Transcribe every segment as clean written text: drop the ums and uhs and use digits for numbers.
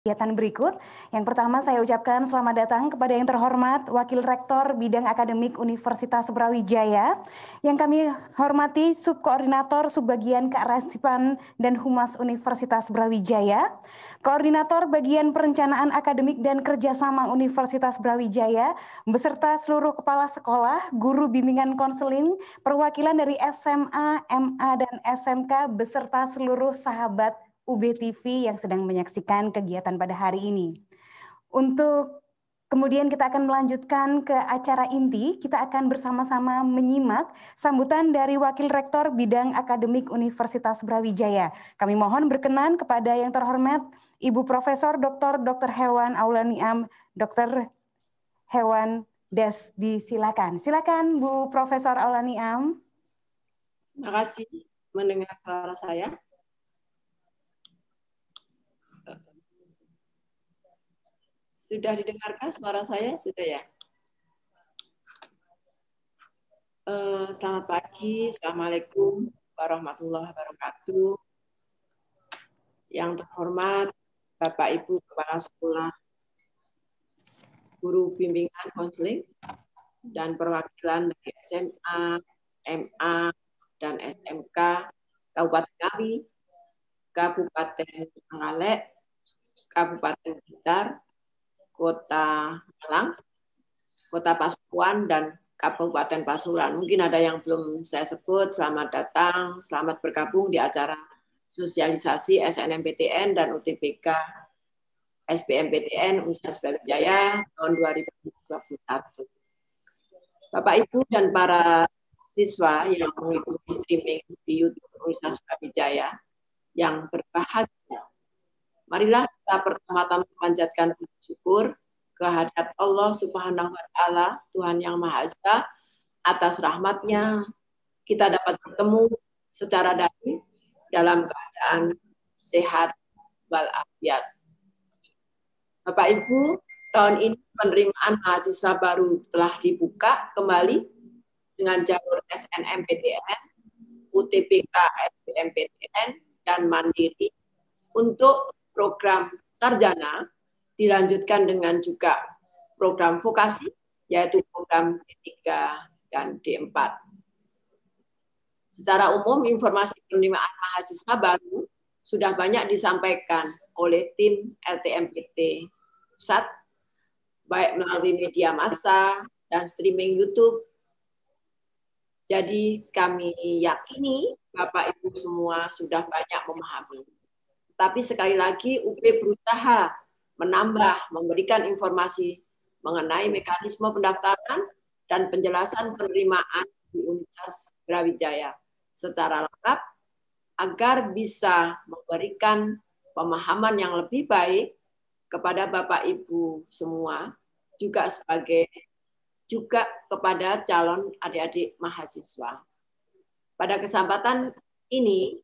kegiatan berikut. Yang pertama saya ucapkan selamat datang kepada yang terhormat Wakil Rektor Bidang Akademik Universitas Brawijaya, yang kami hormati Subkoordinator Subbagian Kearsipan dan Humas Universitas Brawijaya, Koordinator Bagian Perencanaan Akademik dan Kerjasama Universitas Brawijaya, beserta seluruh kepala sekolah, guru bimbingan konseling, perwakilan dari SMA, MA, dan SMK, beserta seluruh sahabat UB TV yang sedang menyaksikan kegiatan pada hari ini. Untuk kemudian kita akan melanjutkan ke acara inti, kita akan bersama-sama menyimak sambutan dari Wakil Rektor Bidang Akademik Universitas Brawijaya. Kami mohon berkenan kepada yang terhormat Ibu Profesor Dr. Hewan Aulaniam, Dr. Hewan Des, disilakan. Silakan Bu Profesor Aulaniam. Terima kasih mendengar suara saya. Sudah didengarkan suara saya? Sudah ya? Selamat pagi, Assalamualaikum warahmatullahi wabarakatuh. Yang terhormat Bapak Ibu Kepala Sekolah, Guru Bimbingan Konseling, dan perwakilan dari SMA, MA, dan SMK Kabupaten Ngawi, Kabupaten Trenggalek, Kabupaten Blitar, Kota Malang, Kota Pasuruan, dan Kabupaten Pasuruan. Mungkin ada yang belum saya sebut. Selamat datang, selamat bergabung di acara sosialisasi SNMPTN dan UTBK SBMPTN Universitas Brawijaya tahun 2021. Bapak, Ibu, dan para siswa yang mengikuti streaming di YouTube Universitas Brawijaya yang berbahagia, marilah kita pertama-tama panjatkan puji syukur kehadirat Allah Subhanahu wa Ta'ala, Tuhan Yang Maha Esa, atas rahmatnya kita dapat bertemu secara daring dalam keadaan sehat walafiat. Bapak Ibu, tahun ini penerimaan mahasiswa baru telah dibuka kembali dengan jalur SNMPTN, UTBK SBMPTN, dan Mandiri. Untuk program sarjana dilanjutkan dengan juga program vokasi, yaitu program D3 dan D4. Secara umum, informasi penerimaan mahasiswa baru sudah banyak disampaikan oleh tim LTMPT Pusat, baik melalui media massa dan streaming YouTube. Jadi kami yakini Bapak Ibu semua sudah banyak memahami. Tapi sekali lagi UB berusaha menambah, memberikan informasi mengenai mekanisme pendaftaran dan penjelasan penerimaan di Universitas Brawijaya secara lengkap agar bisa memberikan pemahaman yang lebih baik kepada Bapak Ibu semua, juga kepada calon adik-adik mahasiswa. Pada kesempatan ini,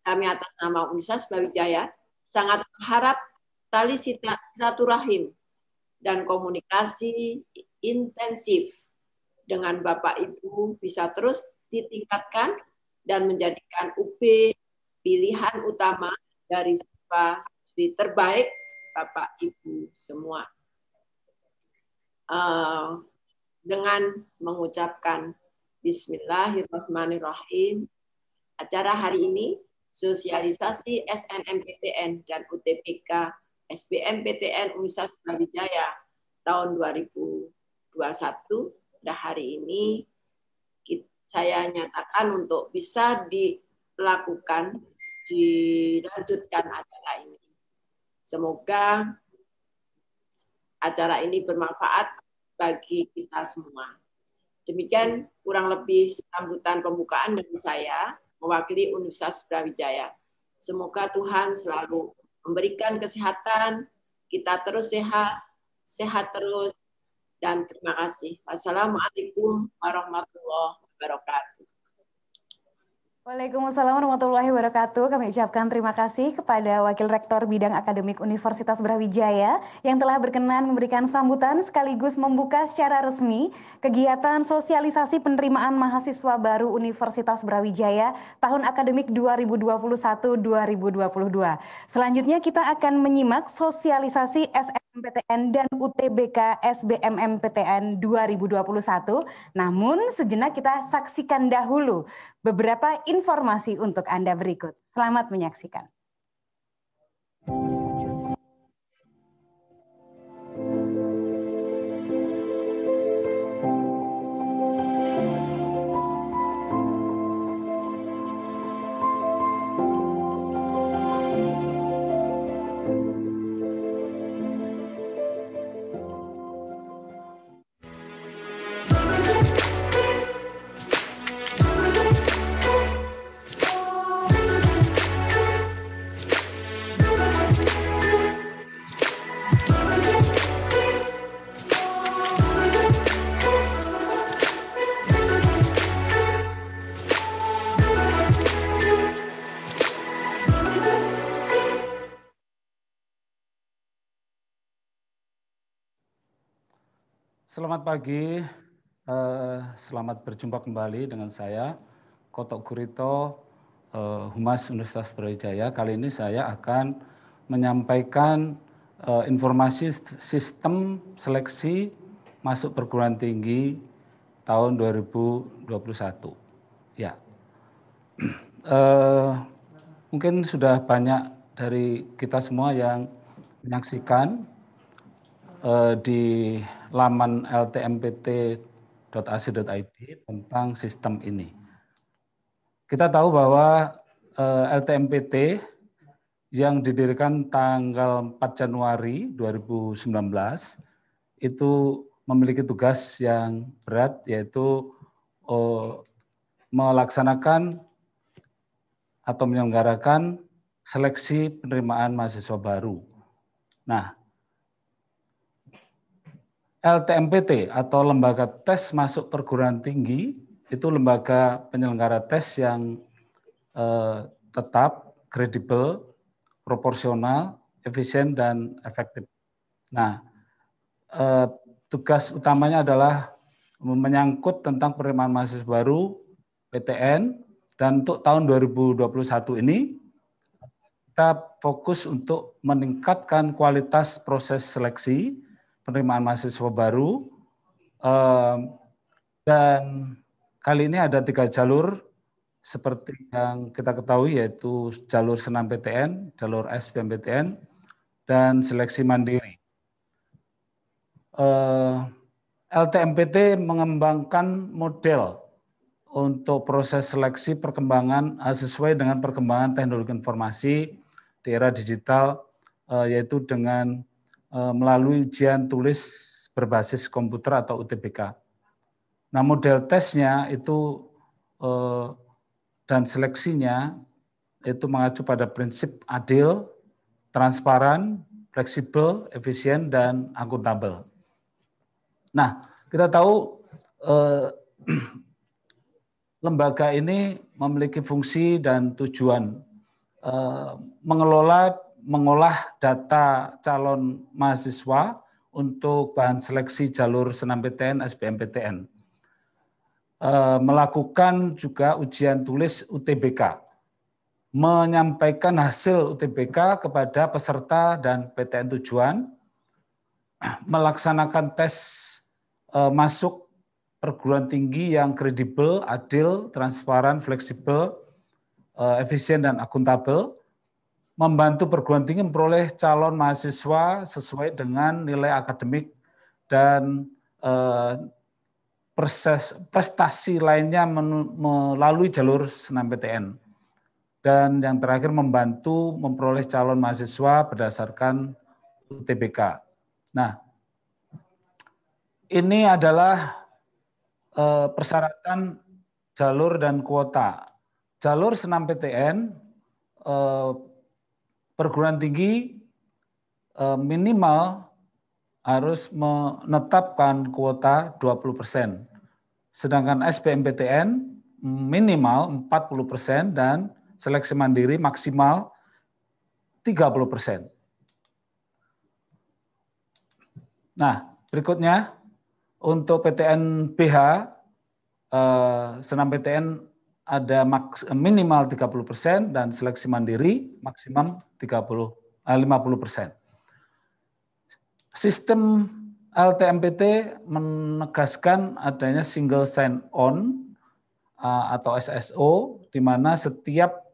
kami atas nama Universitas Brawijaya sangat berharap tali silaturahim dan komunikasi intensif dengan Bapak Ibu bisa terus ditingkatkan dan menjadikan UB pilihan utama dari siswa-siswi terbaik Bapak Ibu semua. Dengan mengucapkan Bismillahirrahmanirrahim, acara hari ini, sosialisasi SNMPTN dan UTBK SBMPTN Universitas Brawijaya tahun 2021, pada hari ini saya nyatakan untuk bisa dilakukan, dilanjutkan acara ini. Semoga acara ini bermanfaat bagi kita semua. Demikian kurang lebih sambutan pembukaan dari saya mewakili Universitas Brawijaya. Semoga Tuhan selalu memberikan kesehatan, kita terus sehat terus, dan terima kasih. Wassalamualaikum warahmatullahi wabarakatuh. Waalaikumsalam warahmatullahi wabarakatuh. Kami ucapkan terima kasih kepada Wakil Rektor Bidang Akademik Universitas Brawijaya yang telah berkenan memberikan sambutan sekaligus membuka secara resmi kegiatan sosialisasi penerimaan mahasiswa baru Universitas Brawijaya tahun akademik 2021-2022. Selanjutnya kita akan menyimak sosialisasi SNMPTN dan UTBK SBMMPTN 2021. Namun sejenak kita saksikan dahulu beberapa informasi untuk Anda berikut. Selamat menyaksikan. Selamat pagi, selamat berjumpa kembali dengan saya, Kotok Gurito, Humas Universitas Brawijaya. Kali ini saya akan menyampaikan informasi sistem seleksi masuk perguruan tinggi tahun 2021. Ya, mungkin sudah banyak dari kita semua yang menyaksikan di laman ltmpt.ac.id tentang sistem ini. Kita tahu bahwa LTMPT yang didirikan tanggal 4 Januari 2019 itu memiliki tugas yang berat, yaitu melaksanakan atau menyelenggarakan seleksi penerimaan mahasiswa baru. Nah, LTMPT atau Lembaga Tes Masuk Perguruan Tinggi itu lembaga penyelenggara tes yang tetap, kredibel, proporsional, efisien, dan efektif. Nah, tugas utamanya adalah menyangkut tentang penerimaan mahasiswa baru PTN, dan untuk tahun 2021 ini kita fokus untuk meningkatkan kualitas proses seleksi penerimaan mahasiswa baru, dan kali ini ada 3 jalur seperti yang kita ketahui, yaitu jalur SNMPTN, jalur SBMPTN, dan seleksi mandiri. LTMPT mengembangkan model untuk proses seleksi perkembangan sesuai dengan perkembangan teknologi informasi di era digital, yaitu dengan melalui ujian tulis berbasis komputer atau UTBK. Nah, model tesnya itu dan seleksinya itu mengacu pada prinsip adil, transparan, fleksibel, efisien, dan akuntabel. Nah, kita tahu lembaga ini memiliki fungsi dan tujuan mengolah data calon mahasiswa untuk bahan seleksi jalur SNMPTN, SBMPTN. Melakukan juga ujian tulis UTBK, menyampaikan hasil UTBK kepada peserta dan PTN tujuan, melaksanakan tes masuk perguruan tinggi yang kredibel, adil, transparan, fleksibel, efisien, dan akuntabel, membantu perguruan tinggi memperoleh calon mahasiswa sesuai dengan nilai akademik dan prestasi lainnya melalui jalur SNMPTN. Dan yang terakhir membantu memperoleh calon mahasiswa berdasarkan UTBK. Nah, ini adalah persyaratan jalur dan kuota. Jalur SNMPTN perguruan tinggi minimal harus menetapkan kuota 20%. Sedangkan SBMPTN minimal 40% dan seleksi mandiri maksimal 30%. Nah, berikutnya untuk PTN BH, senam PTN ada minimal 30% dan seleksi mandiri maksimum 50%. Sistem LTMPT menegaskan adanya single sign-on atau SSO, di mana setiap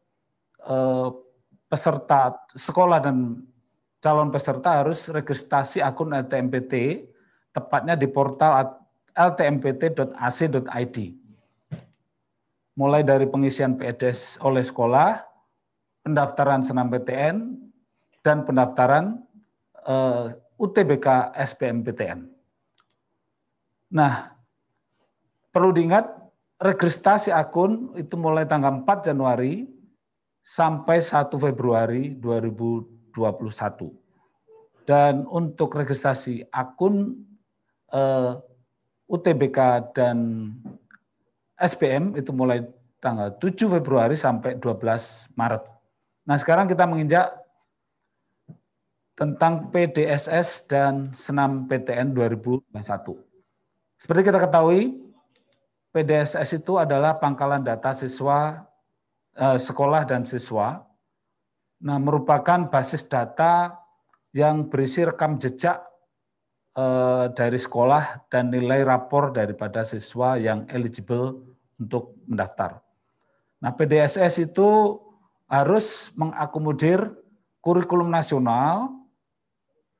peserta sekolah dan calon peserta harus registrasi akun LTMPT, tepatnya di portal ltmpt.ac.id. Mulai dari pengisian PEDES oleh sekolah, pendaftaran senam PTN, dan pendaftaran UTBK SBMPTN. Nah, perlu diingat, registrasi akun itu mulai tanggal 4 Januari sampai 1 Februari 2021. Dan untuk registrasi akun UTBK dan SBM itu mulai tanggal 7 Februari sampai 12 Maret. Nah, sekarang kita menginjak tentang PDSS dan Senam PTN 2021. Seperti kita ketahui, PDSS itu adalah pangkalan data siswa, sekolah dan siswa. Nah, merupakan basis data yang berisi rekam jejak dari sekolah dan nilai rapor daripada siswa yang eligible untuk mendaftar. Nah, PDSS itu harus mengakomodir kurikulum nasional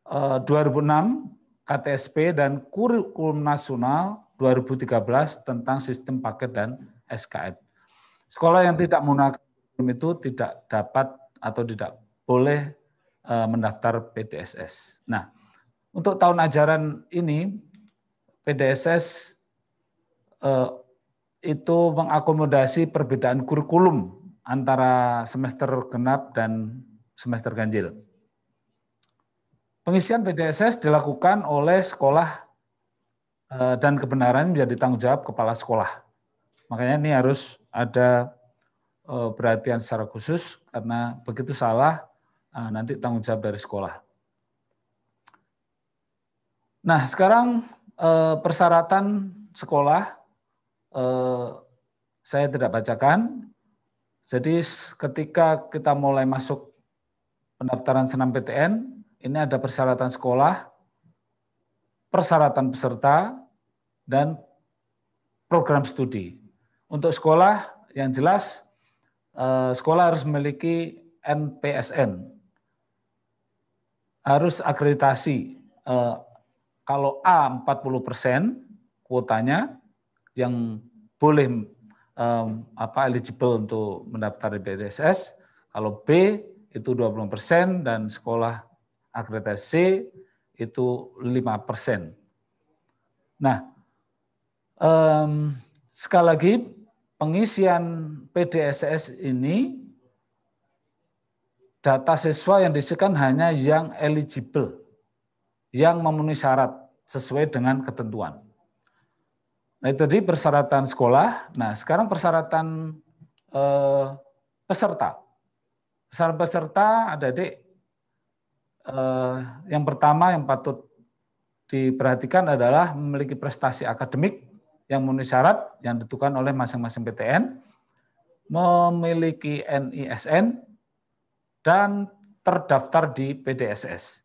2006 KTSP dan kurikulum nasional 2013 tentang sistem paket dan SKN. Sekolah yang tidak menggunakan kurikulum itu tidak dapat atau tidak boleh mendaftar PDSS. Nah, untuk tahun ajaran ini PDSS itu mengakomodasi perbedaan kurikulum antara semester genap dan semester ganjil. Pengisian PDSS dilakukan oleh sekolah dan kebenaran menjadi tanggung jawab kepala sekolah. Makanya ini harus ada perhatian secara khusus karena begitu salah nanti tanggung jawab dari sekolah. Nah, sekarang persyaratan sekolah saya tidak bacakan. Jadi ketika kita mulai masuk pendaftaran senam PTN, ini ada persyaratan sekolah, persyaratan peserta, dan program studi. Untuk sekolah yang jelas, sekolah harus memiliki NPSN, harus akreditasi. Kalau A 40% kuotanya yang boleh eligible untuk mendaftar di PDSS, kalau B itu 20% dan sekolah akreditasi itu 5%. Nah, sekali lagi pengisian PDSS ini data siswa yang diisikan hanya yang eligible, yang memenuhi syarat sesuai dengan ketentuan. Nah, itu tadi persyaratan sekolah. Nah, sekarang persyaratan peserta. Persyaratan peserta adik-adik, yang pertama yang patut diperhatikan adalah memiliki prestasi akademik yang memenuhi syarat yang ditentukan oleh masing-masing PTN, memiliki NISN, dan terdaftar di PDSS.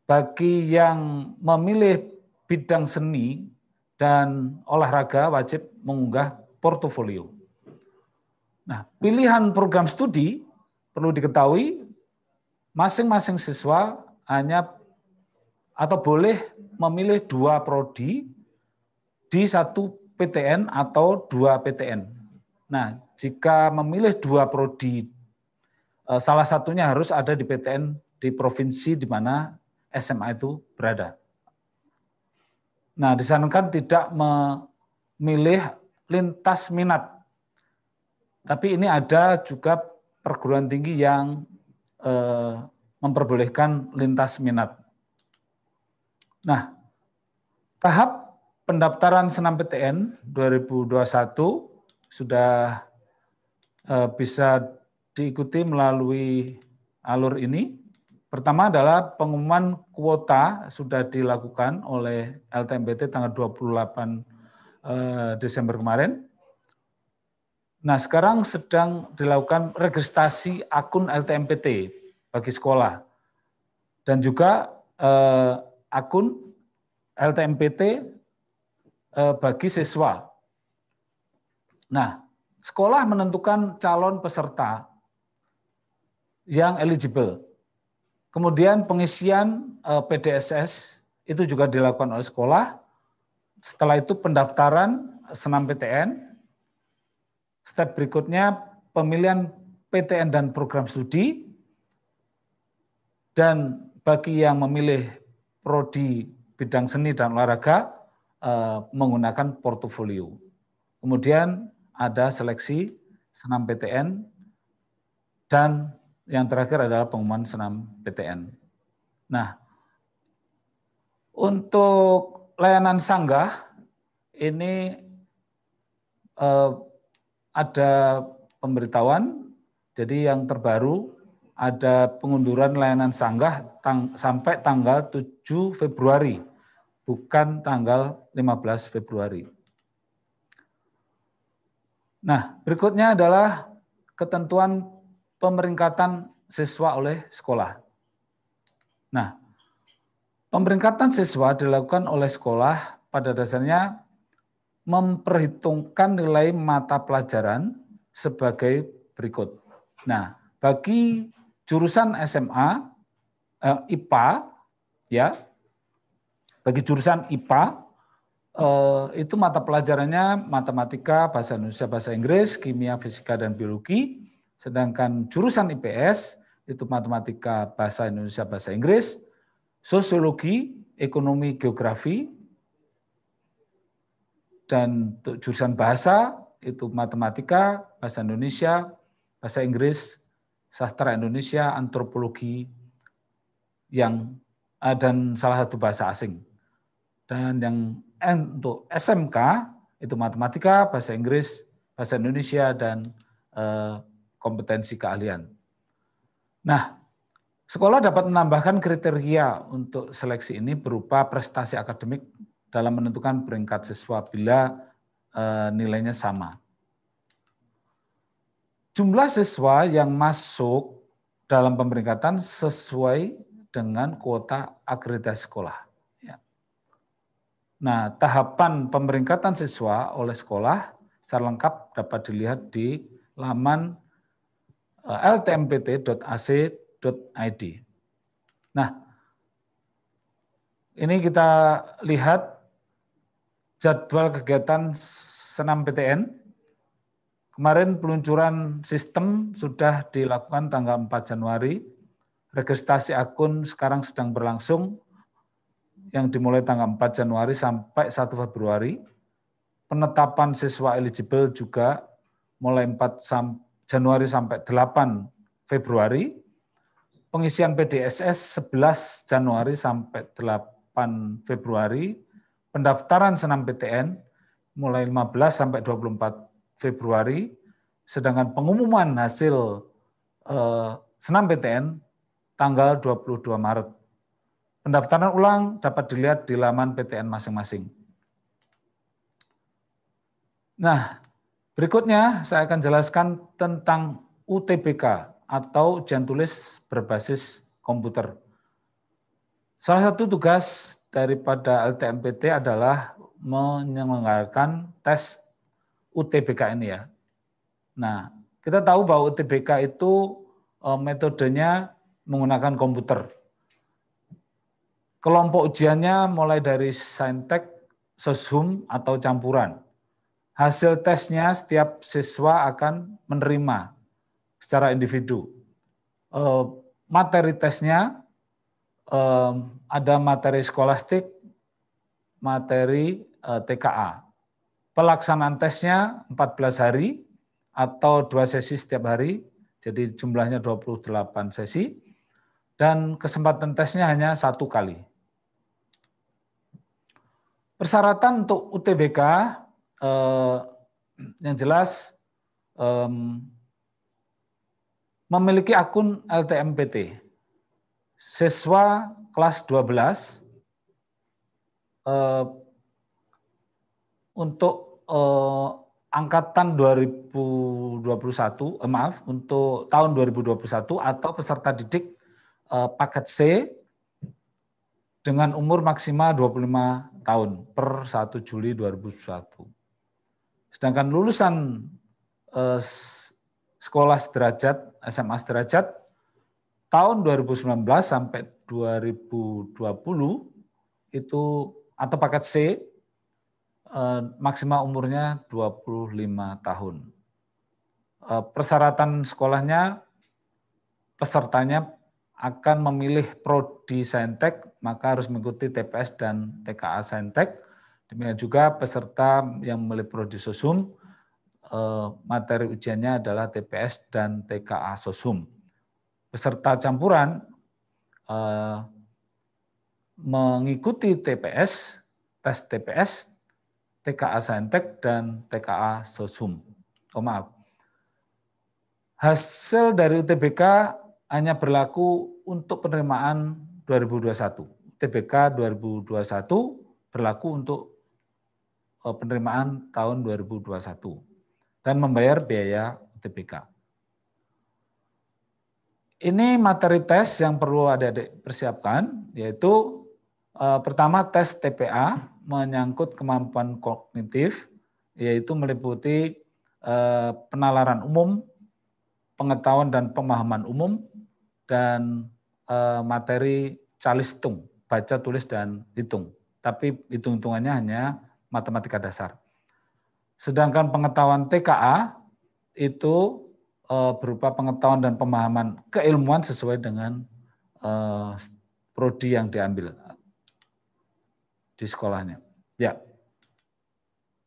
Bagi yang memilih bidang seni dan olahraga wajib mengunggah portofolio. Nah, pilihan program studi perlu diketahui masing-masing siswa hanya atau boleh memilih 2 prodi di 1 PTN atau 2 PTN. Nah, jika memilih 2 prodi, salah satunya harus ada di PTN di provinsi di mana SMA itu berada. Nah, disarankan tidak memilih lintas minat. Tapi ini ada juga perguruan tinggi yang memperbolehkan lintas minat. Nah, tahap pendaftaran senam PTN 2021 sudah bisa diikuti melalui alur ini. Pertama adalah pengumuman kuota sudah dilakukan oleh LTMPT tanggal 28 Desember kemarin. Nah, sekarang sedang dilakukan registrasi akun LTMPT bagi sekolah dan juga akun LTMPT bagi siswa. Nah, sekolah menentukan calon peserta yang eligible. Kemudian pengisian PDSS itu juga dilakukan oleh sekolah. Setelah itu pendaftaran senam PTN. Step berikutnya pemilihan PTN dan program studi. Dan bagi yang memilih prodi bidang seni dan olahraga menggunakan portofolio. Kemudian ada seleksi senam PTN dan yang terakhir adalah pengumuman senam PTN. Nah, untuk layanan sanggah ini ada pemberitahuan, jadi yang terbaru ada pengunduran layanan sanggah sampai tanggal 7 Februari, bukan tanggal 15 Februari. Nah, berikutnya adalah ketentuan pemeringkatan siswa oleh sekolah. Nah, pemeringkatan siswa dilakukan oleh sekolah pada dasarnya memperhitungkan nilai mata pelajaran sebagai berikut. Nah, bagi jurusan SMA, IPA, ya, bagi jurusan IPA, itu mata pelajarannya matematika, bahasa Indonesia, bahasa Inggris, kimia, fisika, dan biologi. Sedangkan jurusan IPS itu matematika, bahasa Indonesia, bahasa Inggris, sosiologi, ekonomi, geografi, dan untuk jurusan bahasa itu matematika, bahasa Indonesia, bahasa Inggris, sastra Indonesia, antropologi, dan salah satu bahasa asing. Dan yang untuk SMK itu matematika, bahasa Inggris, bahasa Indonesia, dan kompetensi keahlian. Nah, sekolah dapat menambahkan kriteria untuk seleksi ini berupa prestasi akademik dalam menentukan peringkat siswa bila nilainya sama. Jumlah siswa yang masuk dalam pemeringkatan sesuai dengan kuota akreditasi sekolah. Nah, tahapan pemeringkatan siswa oleh sekolah secara lengkap dapat dilihat di laman ltmpt.ac.id. Nah, ini kita lihat jadwal kegiatan senam PTN. Kemarin peluncuran sistem sudah dilakukan tanggal 4 Januari. Registrasi akun sekarang sedang berlangsung yang dimulai tanggal 4 Januari sampai 1 Februari. Penetapan siswa eligible juga mulai 4 Januari sampai 8 Februari. Pengisian PDSS 11 Januari sampai 8 Februari. Pendaftaran senam PTN mulai 15 sampai 24 Februari, sedangkan pengumuman hasil senam PTN tanggal 22 Maret. Pendaftaran ulang dapat dilihat di laman PTN masing-masing. Nah, berikutnya saya akan jelaskan tentang UTBK atau ujian tulis berbasis komputer. Salah satu tugas daripada LTMPT adalah menyelenggarakan tes UTBK ini ya. Nah, kita tahu bahwa UTBK itu metodenya menggunakan komputer. Kelompok ujiannya mulai dari saintek, soshum, atau campuran. Hasil tesnya setiap siswa akan menerima secara individu. Materi tesnya ada materi skolastik, materi TKA. Pelaksanaan tesnya 14 hari atau 2 sesi setiap hari, jadi jumlahnya 28 sesi, dan kesempatan tesnya hanya 1 kali. Persyaratan untuk UTBK Yang jelas memiliki akun LTMPT. Siswa kelas 12 untuk angkatan 2021, untuk tahun 2021 atau peserta didik paket C dengan umur maksimal 25 tahun per 1 Juli 2021. Sedangkan lulusan sekolah sederajat, SMA sederajat, tahun 2019 sampai 2020 itu atau paket C maksimal umurnya 25 tahun. Persyaratan sekolahnya, pesertanya akan memilih prodi Saintek, maka harus mengikuti TPS dan TKA Saintek. Demikian juga peserta yang memilih prodi Sosum, materi ujiannya adalah TPS dan TKA Sosum. Peserta campuran mengikuti TPS, tes TPS, TKA Saintek, dan TKA Sosum. Hasil dari UTBK hanya berlaku untuk penerimaan 2021. UTBK 2021 berlaku untuk penerimaan tahun 2021 dan membayar biaya UTBK. Ini materi tes yang perlu adik-adik persiapkan, yaitu pertama tes TPA menyangkut kemampuan kognitif, yaitu meliputi penalaran umum, pengetahuan dan pemahaman umum, dan materi calistung, baca, tulis, dan hitung. Tapi hitung-hitungannya hanya matematika dasar. Sedangkan pengetahuan TKA itu berupa pengetahuan dan pemahaman keilmuan sesuai dengan prodi yang diambil di sekolahnya. Ya.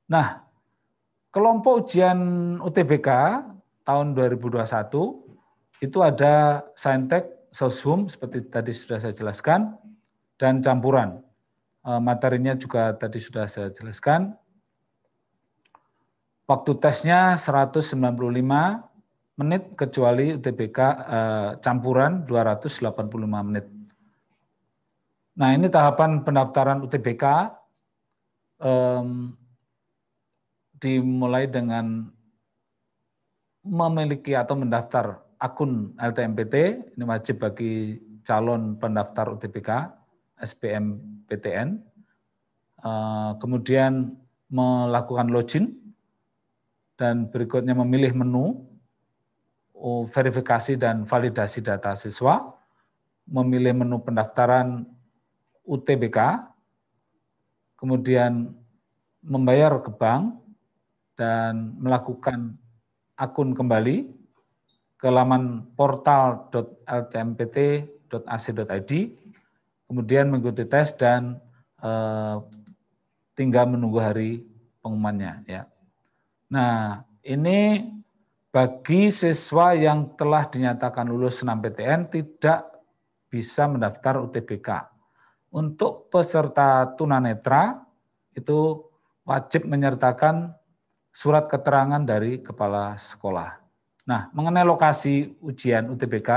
Nah, kelompok ujian UTBK tahun 2021 itu ada Saintek, Sosum seperti tadi sudah saya jelaskan, dan campuran. Materinya juga tadi sudah saya jelaskan. Waktu tesnya 195 menit kecuali UTBK campuran 285 menit. Nah, ini tahapan pendaftaran UTBK dimulai dengan memiliki atau mendaftar akun LTMPT, ini wajib bagi calon pendaftar UTBK, SBMPTN, kemudian melakukan login, dan berikutnya memilih menu, verifikasi dan validasi data siswa, memilih menu pendaftaran UTBK, kemudian membayar ke bank, dan melakukan akun kembali ke laman portal.ltmpt.ac.id, kemudian mengikuti tes dan tinggal menunggu hari pengumumannya. Ya. Nah, ini bagi siswa yang telah dinyatakan lulus SNMPTN tidak bisa mendaftar UTBK. Untuk peserta tunanetra itu wajib menyertakan surat keterangan dari kepala sekolah. Nah, mengenai lokasi ujian UTBK,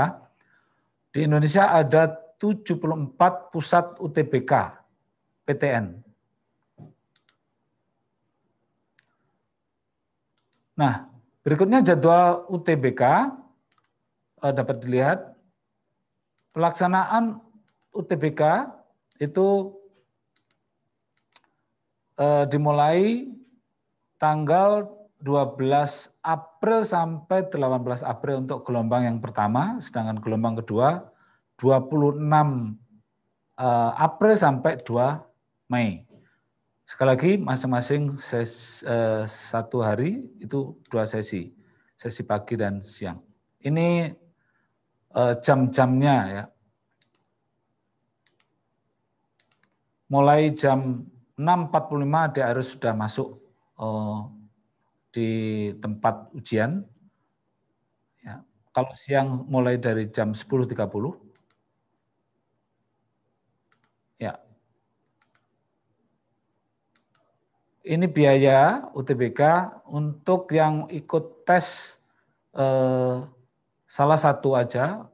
di Indonesia ada 74 pusat UTBK PTN. Nah, berikutnya jadwal UTBK dapat dilihat. Pelaksanaan UTBK itu dimulai tanggal 12 April sampai 18 April untuk gelombang yang pertama, sedangkan gelombang kedua 26 April sampai 2 Mei. Sekali lagi masing-masing satu hari itu 2 sesi, sesi pagi dan siang. Ini jam-jamnya ya. Mulai jam 6.45 adik harus sudah masuk di tempat ujian. Ya. Kalau siang mulai dari jam 10.30. Ya. ini biaya UTBK untuk yang ikut tes salah satu aja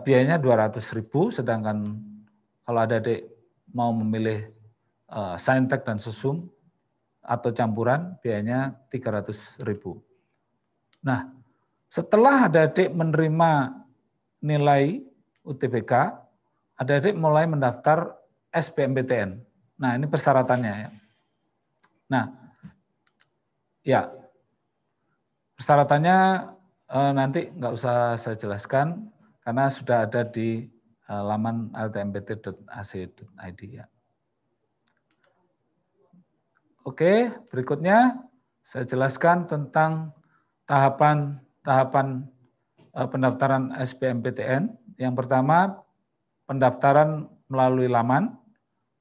biayanya 200.000, sedangkan kalau adik-adik mau memilih saintek dan susum atau campuran biayanya 300.000. Nah, setelah adik-adik menerima nilai UTBK, adik-adik mulai mendaftar SBMPTN. Nah, ini persyaratannya ya. Nah, ya persyaratannya nanti nggak usah saya jelaskan karena sudah ada di laman ltmpt.ac.id ya. Oke, berikutnya saya jelaskan tentang tahapan pendaftaran SBMPTN. Yang pertama, pendaftaran melalui laman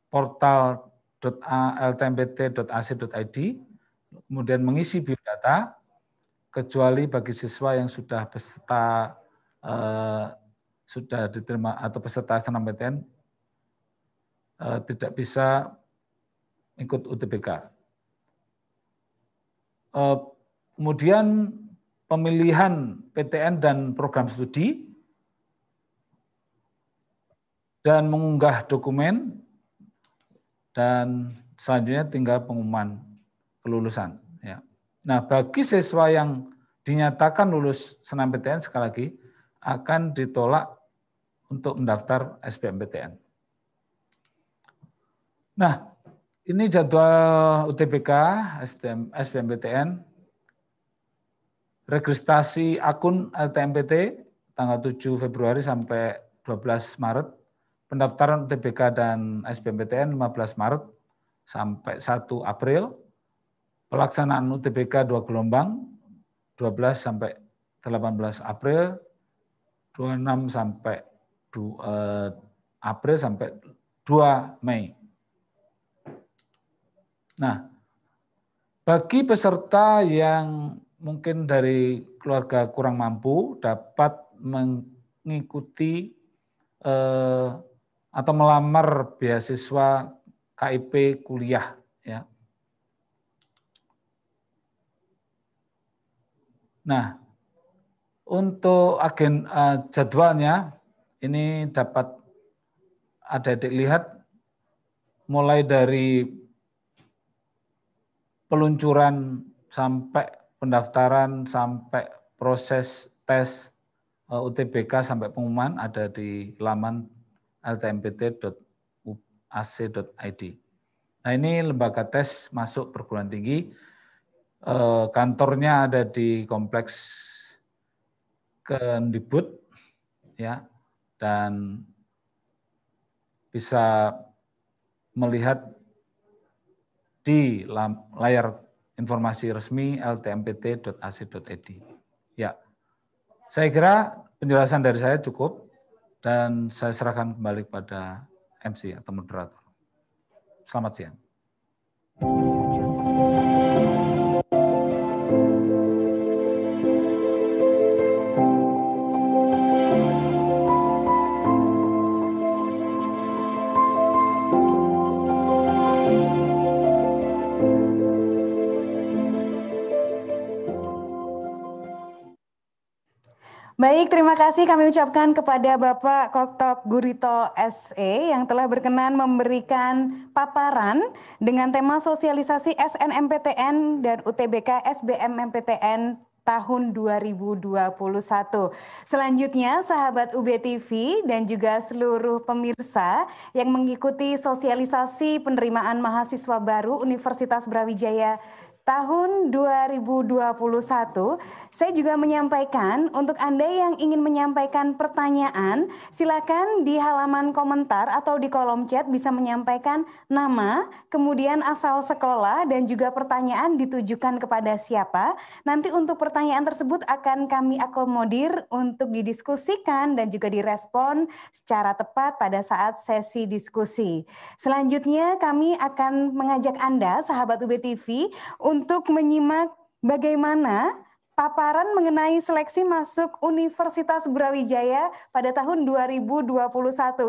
portal.ltmpt.ac.id, kemudian mengisi biodata, kecuali bagi siswa yang sudah peserta sudah diterima atau peserta SNMPTN tidak bisa ikut UTBK. Kemudian pemilihan PTN dan program studi dan mengunggah dokumen, dan selanjutnya tinggal pengumuman kelulusan. Ya. Nah, bagi siswa yang dinyatakan lulus SNMPTN sekali lagi akan ditolak untuk mendaftar SBMPTN. Nah, ini jadwal UTBK SBMPTN. Registrasi akun LTMPT tanggal 7 Februari sampai 12 Maret. Pendaftaran UTBK dan SBMPTN 15 Maret sampai 1 April. Pelaksanaan UTBK 2 gelombang, 12 sampai 18 April, 26 sampai 2 April sampai 2 Mei. Nah, bagi peserta yang mungkin dari keluarga kurang mampu dapat mengikuti atau melamar beasiswa KIP kuliah ya. Nah, untuk jadwalnya ini dapat adik-adik lihat mulai dari peluncuran sampai pendaftaran sampai proses tes UTBK sampai pengumuman ada di laman ltmpt.ac.id. Nah, ini lembaga tes masuk perguruan tinggi. Kantornya ada di Kompleks Kemdikbud ya, dan bisa melihat di layar informasi resmi ltmpt.ac.id. Ya, saya kira penjelasan dari saya cukup dan saya serahkan kembali kepada MC atau moderator. Selamat siang. Baik, terima kasih kami ucapkan kepada Bapak Koktok Gurito SE yang telah berkenan memberikan paparan dengan tema sosialisasi SNMPTN dan UTBK SBMPTN tahun 2021. Selanjutnya, sahabat UB TV dan juga seluruh pemirsa yang mengikuti sosialisasi penerimaan mahasiswa baru Universitas Brawijaya tahun 2021, saya juga menyampaikan untuk Anda yang ingin menyampaikan pertanyaan, silakan di halaman komentar atau di kolom chat bisa menyampaikan nama, kemudian asal sekolah dan juga pertanyaan ditujukan kepada siapa. Nanti untuk pertanyaan tersebut akan kami akomodir untuk didiskusikan dan juga direspon secara tepat pada saat sesi diskusi. Selanjutnya kami akan mengajak Anda, sahabat UB TV, untuk menyimak bagaimana paparan mengenai seleksi masuk Universitas Brawijaya pada tahun 2021.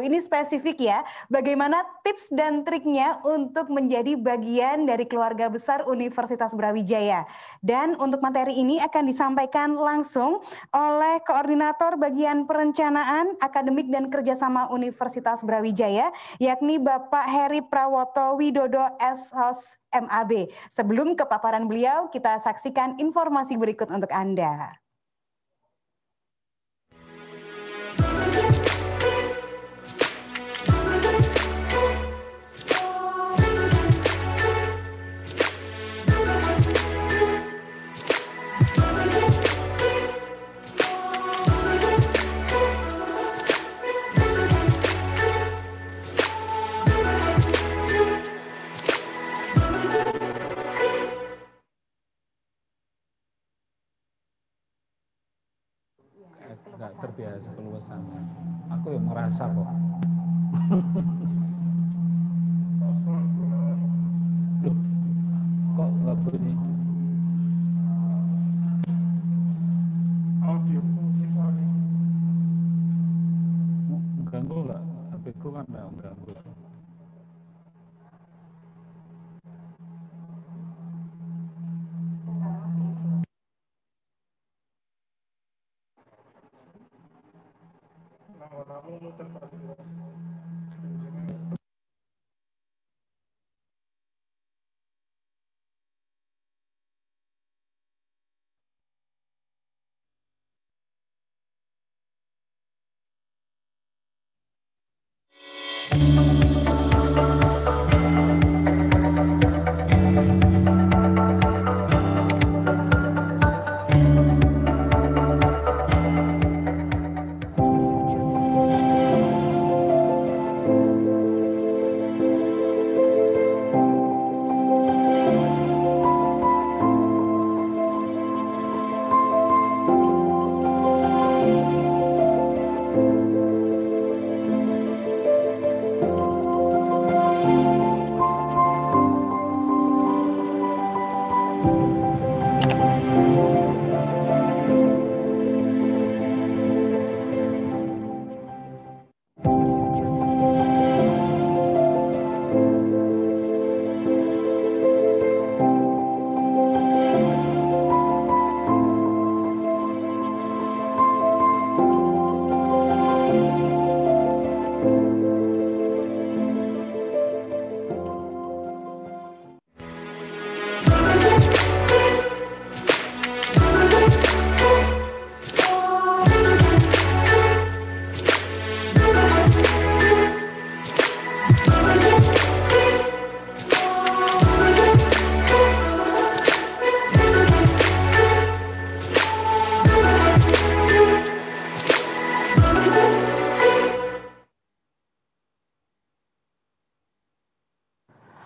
Ini spesifik ya, bagaimana tips dan triknya untuk menjadi bagian dari keluarga besar Universitas Brawijaya. Dan untuk materi ini akan disampaikan langsung oleh Koordinator Bagian Perencanaan Akademik dan Kerjasama Universitas Brawijaya, yakni Bapak Heri Prawoto Widodo SHOS MAB. Sebelum ke paparan beliau, kita saksikan informasi berikut untuk Anda. Nggak terbiasa keluasan. Aku yang merasa kok. Loh, kok nggak bunyi? Audio mengganggu nggak? HP-ku kan nggak mengganggu.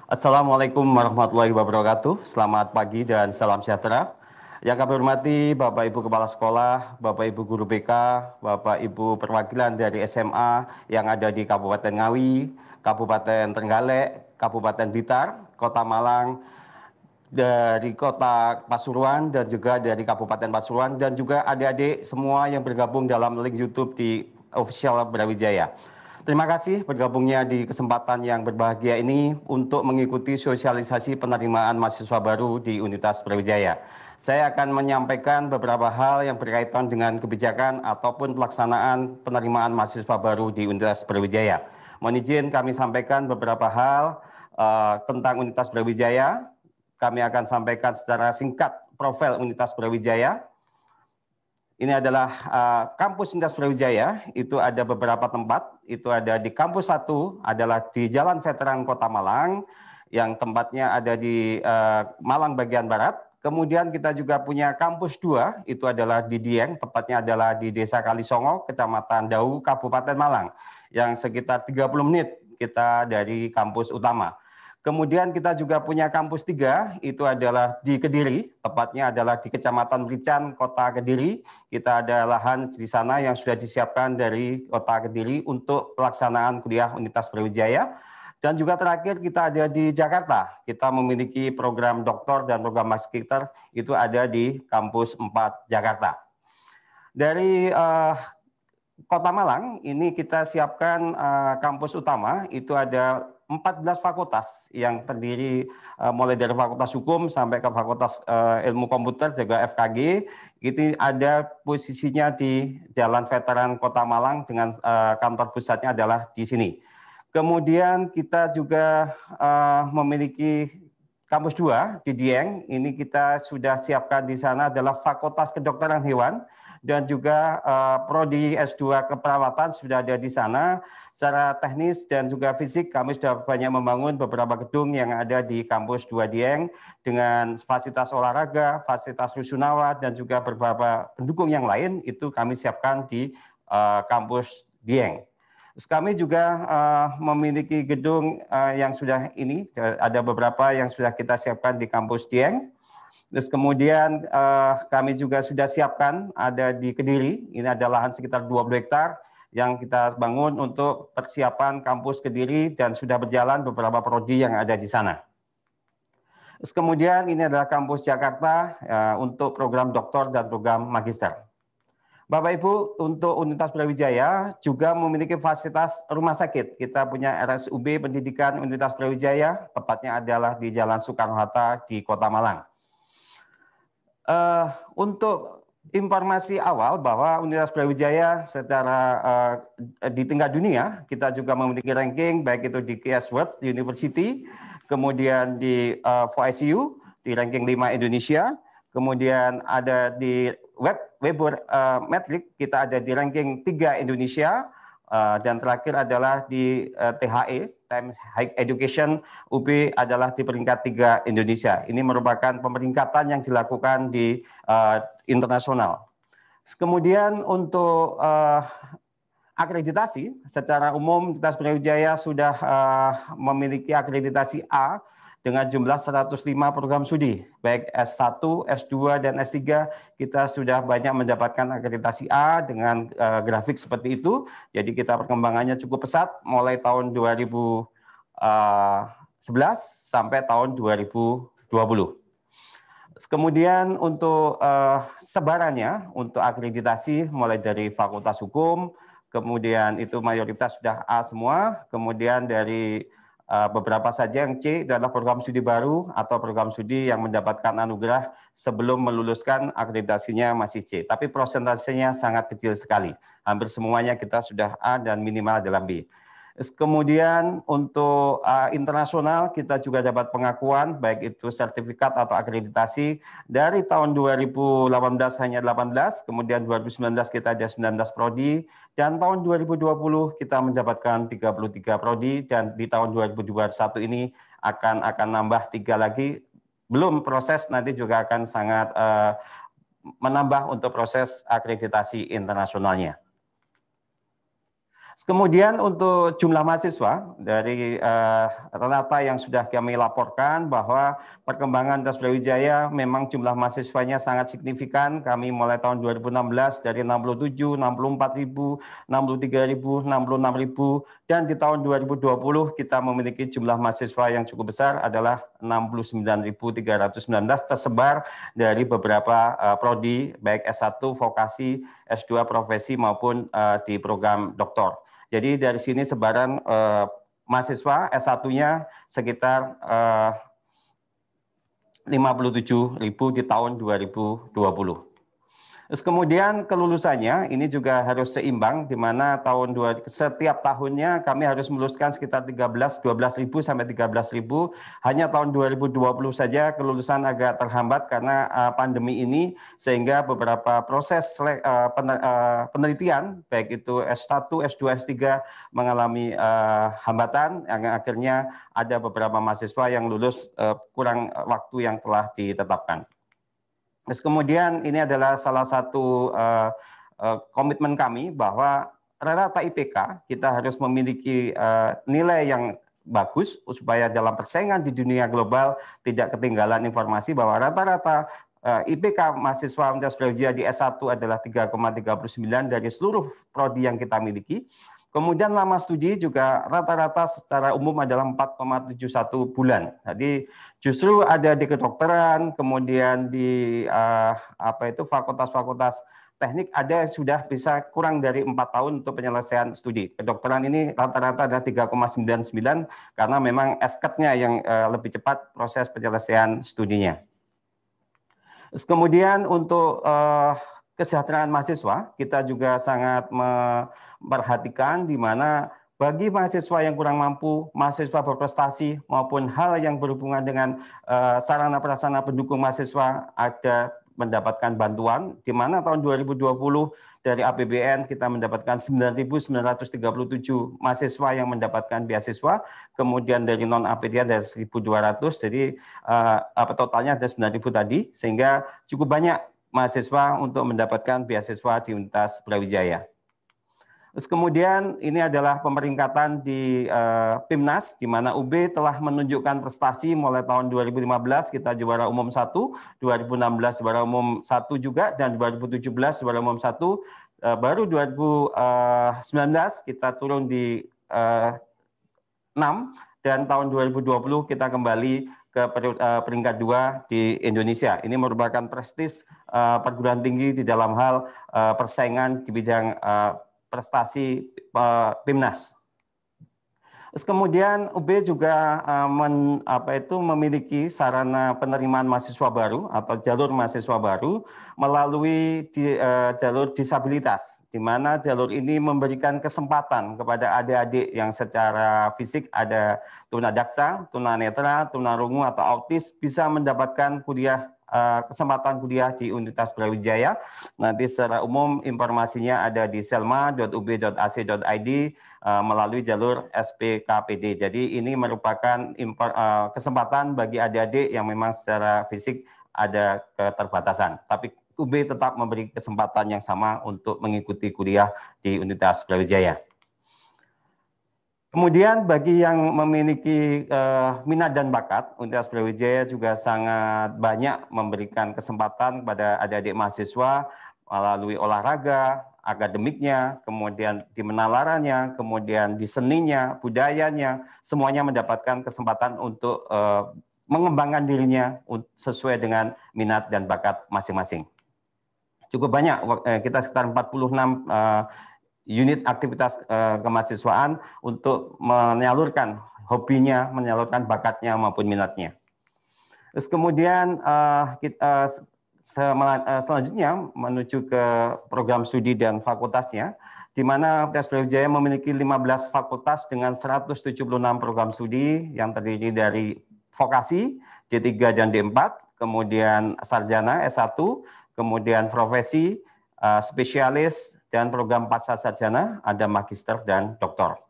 Assalamualaikum warahmatullahi wabarakatuh. Selamat pagi dan salam sejahtera. Yang kami hormati Bapak Ibu Kepala Sekolah, Bapak Ibu Guru BK, Bapak Ibu perwakilan dari SMA yang ada di Kabupaten Ngawi, Kabupaten Trenggalek, Kabupaten Blitar, Kota Malang, dari Kota Pasuruan dan juga dari Kabupaten Pasuruan, dan juga adik-adik semua yang bergabung dalam link YouTube di Official Brawijaya. Terima kasih bergabungnya di kesempatan yang berbahagia ini untuk mengikuti sosialisasi penerimaan mahasiswa baru di Universitas Brawijaya. Saya akan menyampaikan beberapa hal yang berkaitan dengan kebijakan ataupun pelaksanaan penerimaan mahasiswa baru di Universitas Brawijaya. Mohon izin kami sampaikan beberapa hal tentang Universitas Brawijaya. Kami akan sampaikan secara singkat profil Universitas Brawijaya. Ini adalah kampus Universitas Brawijaya, itu ada beberapa tempat, itu ada di kampus 1, adalah di Jalan Veteran Kota Malang, yang tempatnya ada di Malang bagian barat. Kemudian kita juga punya kampus 2, itu adalah di Dieng, tepatnya adalah di Desa Kalisongo, Kecamatan Dau, Kabupaten Malang, yang sekitar 30 menit kita dari kampus utama. Kemudian kita juga punya kampus 3, itu adalah di Kediri, tepatnya adalah di Kecamatan Merican, Kota Kediri. Kita ada lahan di sana yang sudah disiapkan dari Kota Kediri untuk pelaksanaan kuliah Universitas Brawijaya. Dan juga terakhir kita ada di Jakarta. Kita memiliki program doktor dan program magister itu ada di Kampus 4 Jakarta. Dari Kota Malang ini kita siapkan kampus utama, itu ada 14 fakultas yang terdiri mulai dari Fakultas Hukum sampai ke Fakultas Ilmu Komputer, juga FKG. Itu ada posisinya di Jalan Veteran Kota Malang dengan kantor pusatnya adalah di sini. Kemudian kita juga memiliki kampus 2 di Dieng. Ini kita sudah siapkan di sana adalah Fakultas Kedokteran Hewan dan juga prodi S2 keperawatan sudah ada di sana. Secara teknis dan juga fisik kami sudah banyak membangun beberapa gedung yang ada di kampus 2 Dieng dengan fasilitas olahraga, fasilitas rusunawa dan juga beberapa pendukung yang lain itu kami siapkan di kampus Dieng. Terus kami juga memiliki gedung yang sudah ini ada beberapa yang sudah kita siapkan di kampus Dieng. Terus kemudian kami juga sudah siapkan ada di Kediri, ini ada lahan sekitar 20 hektar yang kita bangun untuk persiapan kampus Kediri dan sudah berjalan beberapa prodi yang ada di sana. Terus kemudian ini adalah kampus Jakarta untuk program doktor dan program magister. Bapak Ibu, untuk Universitas Brawijaya juga memiliki fasilitas rumah sakit. Kita punya RSUB Pendidikan Universitas Brawijaya, tepatnya adalah di Jalan Soekarno-Hatta di Kota Malang. Untuk informasi awal bahwa Universitas Brawijaya secara di tingkat dunia kita juga memiliki ranking baik itu di QS World University, kemudian di FOICU di ranking 5 Indonesia, kemudian ada di Weber Metric kita ada di ranking 3 Indonesia, dan terakhir adalah di THE Times Higher Education UB adalah di peringkat 3 Indonesia. Ini merupakan pemeringkatan yang dilakukan di internasional. Kemudian untuk akreditasi secara umum Universitas Brawijaya sudah memiliki akreditasi A dengan jumlah 105 program studi, baik S1, S2, dan S3, kita sudah banyak mendapatkan akreditasi A dengan grafik seperti itu. Jadi kita perkembangannya cukup pesat, mulai tahun 2011 sampai tahun 2020. Kemudian untuk sebarannya, untuk akreditasi mulai dari Fakultas Hukum, kemudian itu mayoritas sudah A semua, kemudian dari beberapa saja yang C adalah program studi baru atau program studi yang mendapatkan anugerah sebelum meluluskan akreditasinya masih C. Tapi prosentasenya sangat kecil sekali. Hampir semuanya kita sudah A dan minimal dalam B. Kemudian untuk internasional kita juga dapat pengakuan baik itu sertifikat atau akreditasi dari tahun 2018 hanya 18, kemudian 2019 kita ada 19 prodi, dan tahun 2020 kita mendapatkan 33 prodi, dan di tahun 2021 ini akan nambah 3 lagi. Belum proses nanti juga akan sangat menambah untuk proses akreditasi internasionalnya. Kemudian untuk jumlah mahasiswa dari rata yang sudah kami laporkan bahwa perkembangan Universitas Brawijaya memang jumlah mahasiswanya sangat signifikan. Kami mulai tahun 2016 dari 67, 64.000, 63.000, 66.000, dan di tahun 2020 kita memiliki jumlah mahasiswa yang cukup besar adalah 69.319 tersebar dari beberapa prodi baik S1 vokasi, S2 profesi maupun di program doktor. Jadi dari sini sebaran mahasiswa S1-nya sekitar 57.000 di tahun 2020. Terus kemudian kelulusannya ini juga harus seimbang, di mana setiap tahunnya kami harus meluluskan sekitar 12.000 sampai 13.000. Hanya tahun 2020 saja kelulusan agak terhambat karena pandemi ini, sehingga beberapa proses penelitian baik itu S1, S2, S3 mengalami hambatan yang akhirnya ada beberapa mahasiswa yang lulus kurang waktu yang telah ditetapkan. Terus kemudian ini adalah salah satu komitmen kami bahwa rata-rata IPK kita harus memiliki nilai yang bagus supaya dalam persaingan di dunia global tidak ketinggalan informasi bahwa rata-rata IPK mahasiswa Universitas Brawijaya di S1 adalah 3,39 dari seluruh prodi yang kita miliki. Kemudian lama studi juga rata-rata secara umum adalah 4,71 bulan. Jadi justru ada di kedokteran, kemudian di fakultas-fakultas teknik ada yang sudah bisa kurang dari 4 tahun untuk penyelesaian studi. Kedokteran ini rata-rata ada 3,99 karena memang SKET-nya yang lebih cepat proses penyelesaian studinya. Terus kemudian untuk kesejahteraan mahasiswa, kita juga sangat memperhatikan di mana bagi mahasiswa yang kurang mampu, mahasiswa berprestasi, maupun hal yang berhubungan dengan sarana prasarana pendukung mahasiswa ada mendapatkan bantuan, di mana tahun 2020 dari APBN kita mendapatkan 9.937 mahasiswa yang mendapatkan beasiswa, kemudian dari non-APBN dari 1.200, jadi totalnya ada 9.000 tadi, sehingga cukup banyak mahasiswa untuk mendapatkan beasiswa di Universitas Brawijaya. Terus kemudian ini adalah pemeringkatan di PIMNAS, di mana UB telah menunjukkan prestasi mulai tahun 2015 kita juara umum 1, 2016 juara umum 1 juga, dan 2017 juara umum 1, baru 2019 kita turun di 6, dan tahun 2020 kita kembali ke peringkat 2 di Indonesia. Ini merupakan prestis perguruan tinggi di dalam hal persaingan di bidang prestasi PIMNAS. Terus kemudian UB juga memiliki sarana penerimaan mahasiswa baru atau jalur mahasiswa baru melalui jalur disabilitas, di mana jalur ini memberikan kesempatan kepada adik-adik yang secara fisik ada tunadaksa, tunanetra, tunarungu atau autis bisa mendapatkan kesempatan kuliah di Universitas Brawijaya. Nanti secara umum informasinya ada di selma.ub.ac.id melalui jalur SPKPD. Jadi ini merupakan kesempatan bagi adik-adik yang memang secara fisik ada keterbatasan. Tapi UB tetap memberi kesempatan yang sama untuk mengikuti kuliah di Universitas Brawijaya. Kemudian bagi yang memiliki minat dan bakat, Universitas Brawijaya juga sangat banyak memberikan kesempatan kepada adik-adik mahasiswa melalui olahraga, akademiknya, kemudian di menalarannya, kemudian di seninya, budayanya, semuanya mendapatkan kesempatan untuk mengembangkan dirinya sesuai dengan minat dan bakat masing-masing. Cukup banyak, kita sekitar 46 unit aktivitas kemahasiswaan untuk menyalurkan hobinya, menyalurkan bakatnya maupun minatnya. Terus kemudian selanjutnya menuju ke program studi dan fakultasnya, di mana Universitas Brawijaya memiliki 15 fakultas dengan 176 program studi yang terdiri dari vokasi, D3 dan D4, kemudian sarjana S1, kemudian profesi, spesialis, dan program pasca sarjana ada magister dan doktor.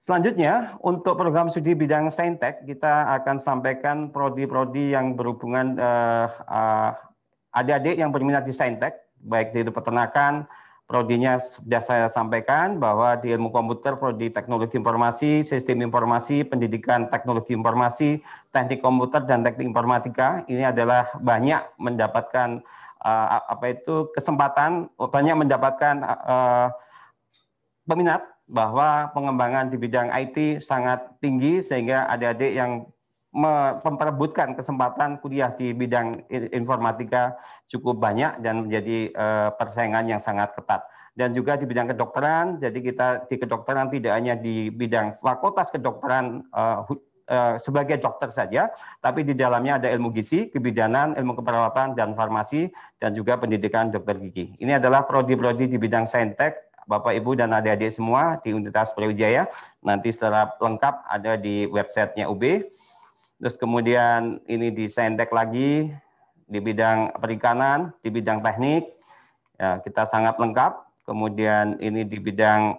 Selanjutnya, untuk program studi bidang saintek, kita akan sampaikan prodi-prodi yang berhubungan adik-adik yang berminat di saintek, baik di peternakan, prodinya sudah saya sampaikan bahwa di ilmu komputer, prodi teknologi informasi, sistem informasi, pendidikan teknologi informasi, teknik komputer, dan teknik informatika, ini adalah banyak mendapatkan kesempatan, banyak mendapatkan peminat bahwa pengembangan di bidang IT sangat tinggi sehingga adik-adik yang memperebutkan kesempatan kuliah di bidang informatika cukup banyak dan menjadi persaingan yang sangat ketat. Dan juga di bidang kedokteran, jadi kita di kedokteran tidak hanya di bidang fakultas kedokteran sebagai dokter saja, tapi di dalamnya ada ilmu gizi, kebidanan, ilmu keperawatan, dan farmasi, dan juga pendidikan dokter gigi. Ini adalah prodi-prodi di bidang saintek, Bapak, Ibu, dan adik-adik semua di Universitas Brawijaya. Nanti secara lengkap ada di websitenya UB. Terus kemudian ini di saintek lagi, di bidang perikanan, di bidang teknik, ya, kita sangat lengkap. Kemudian ini di bidang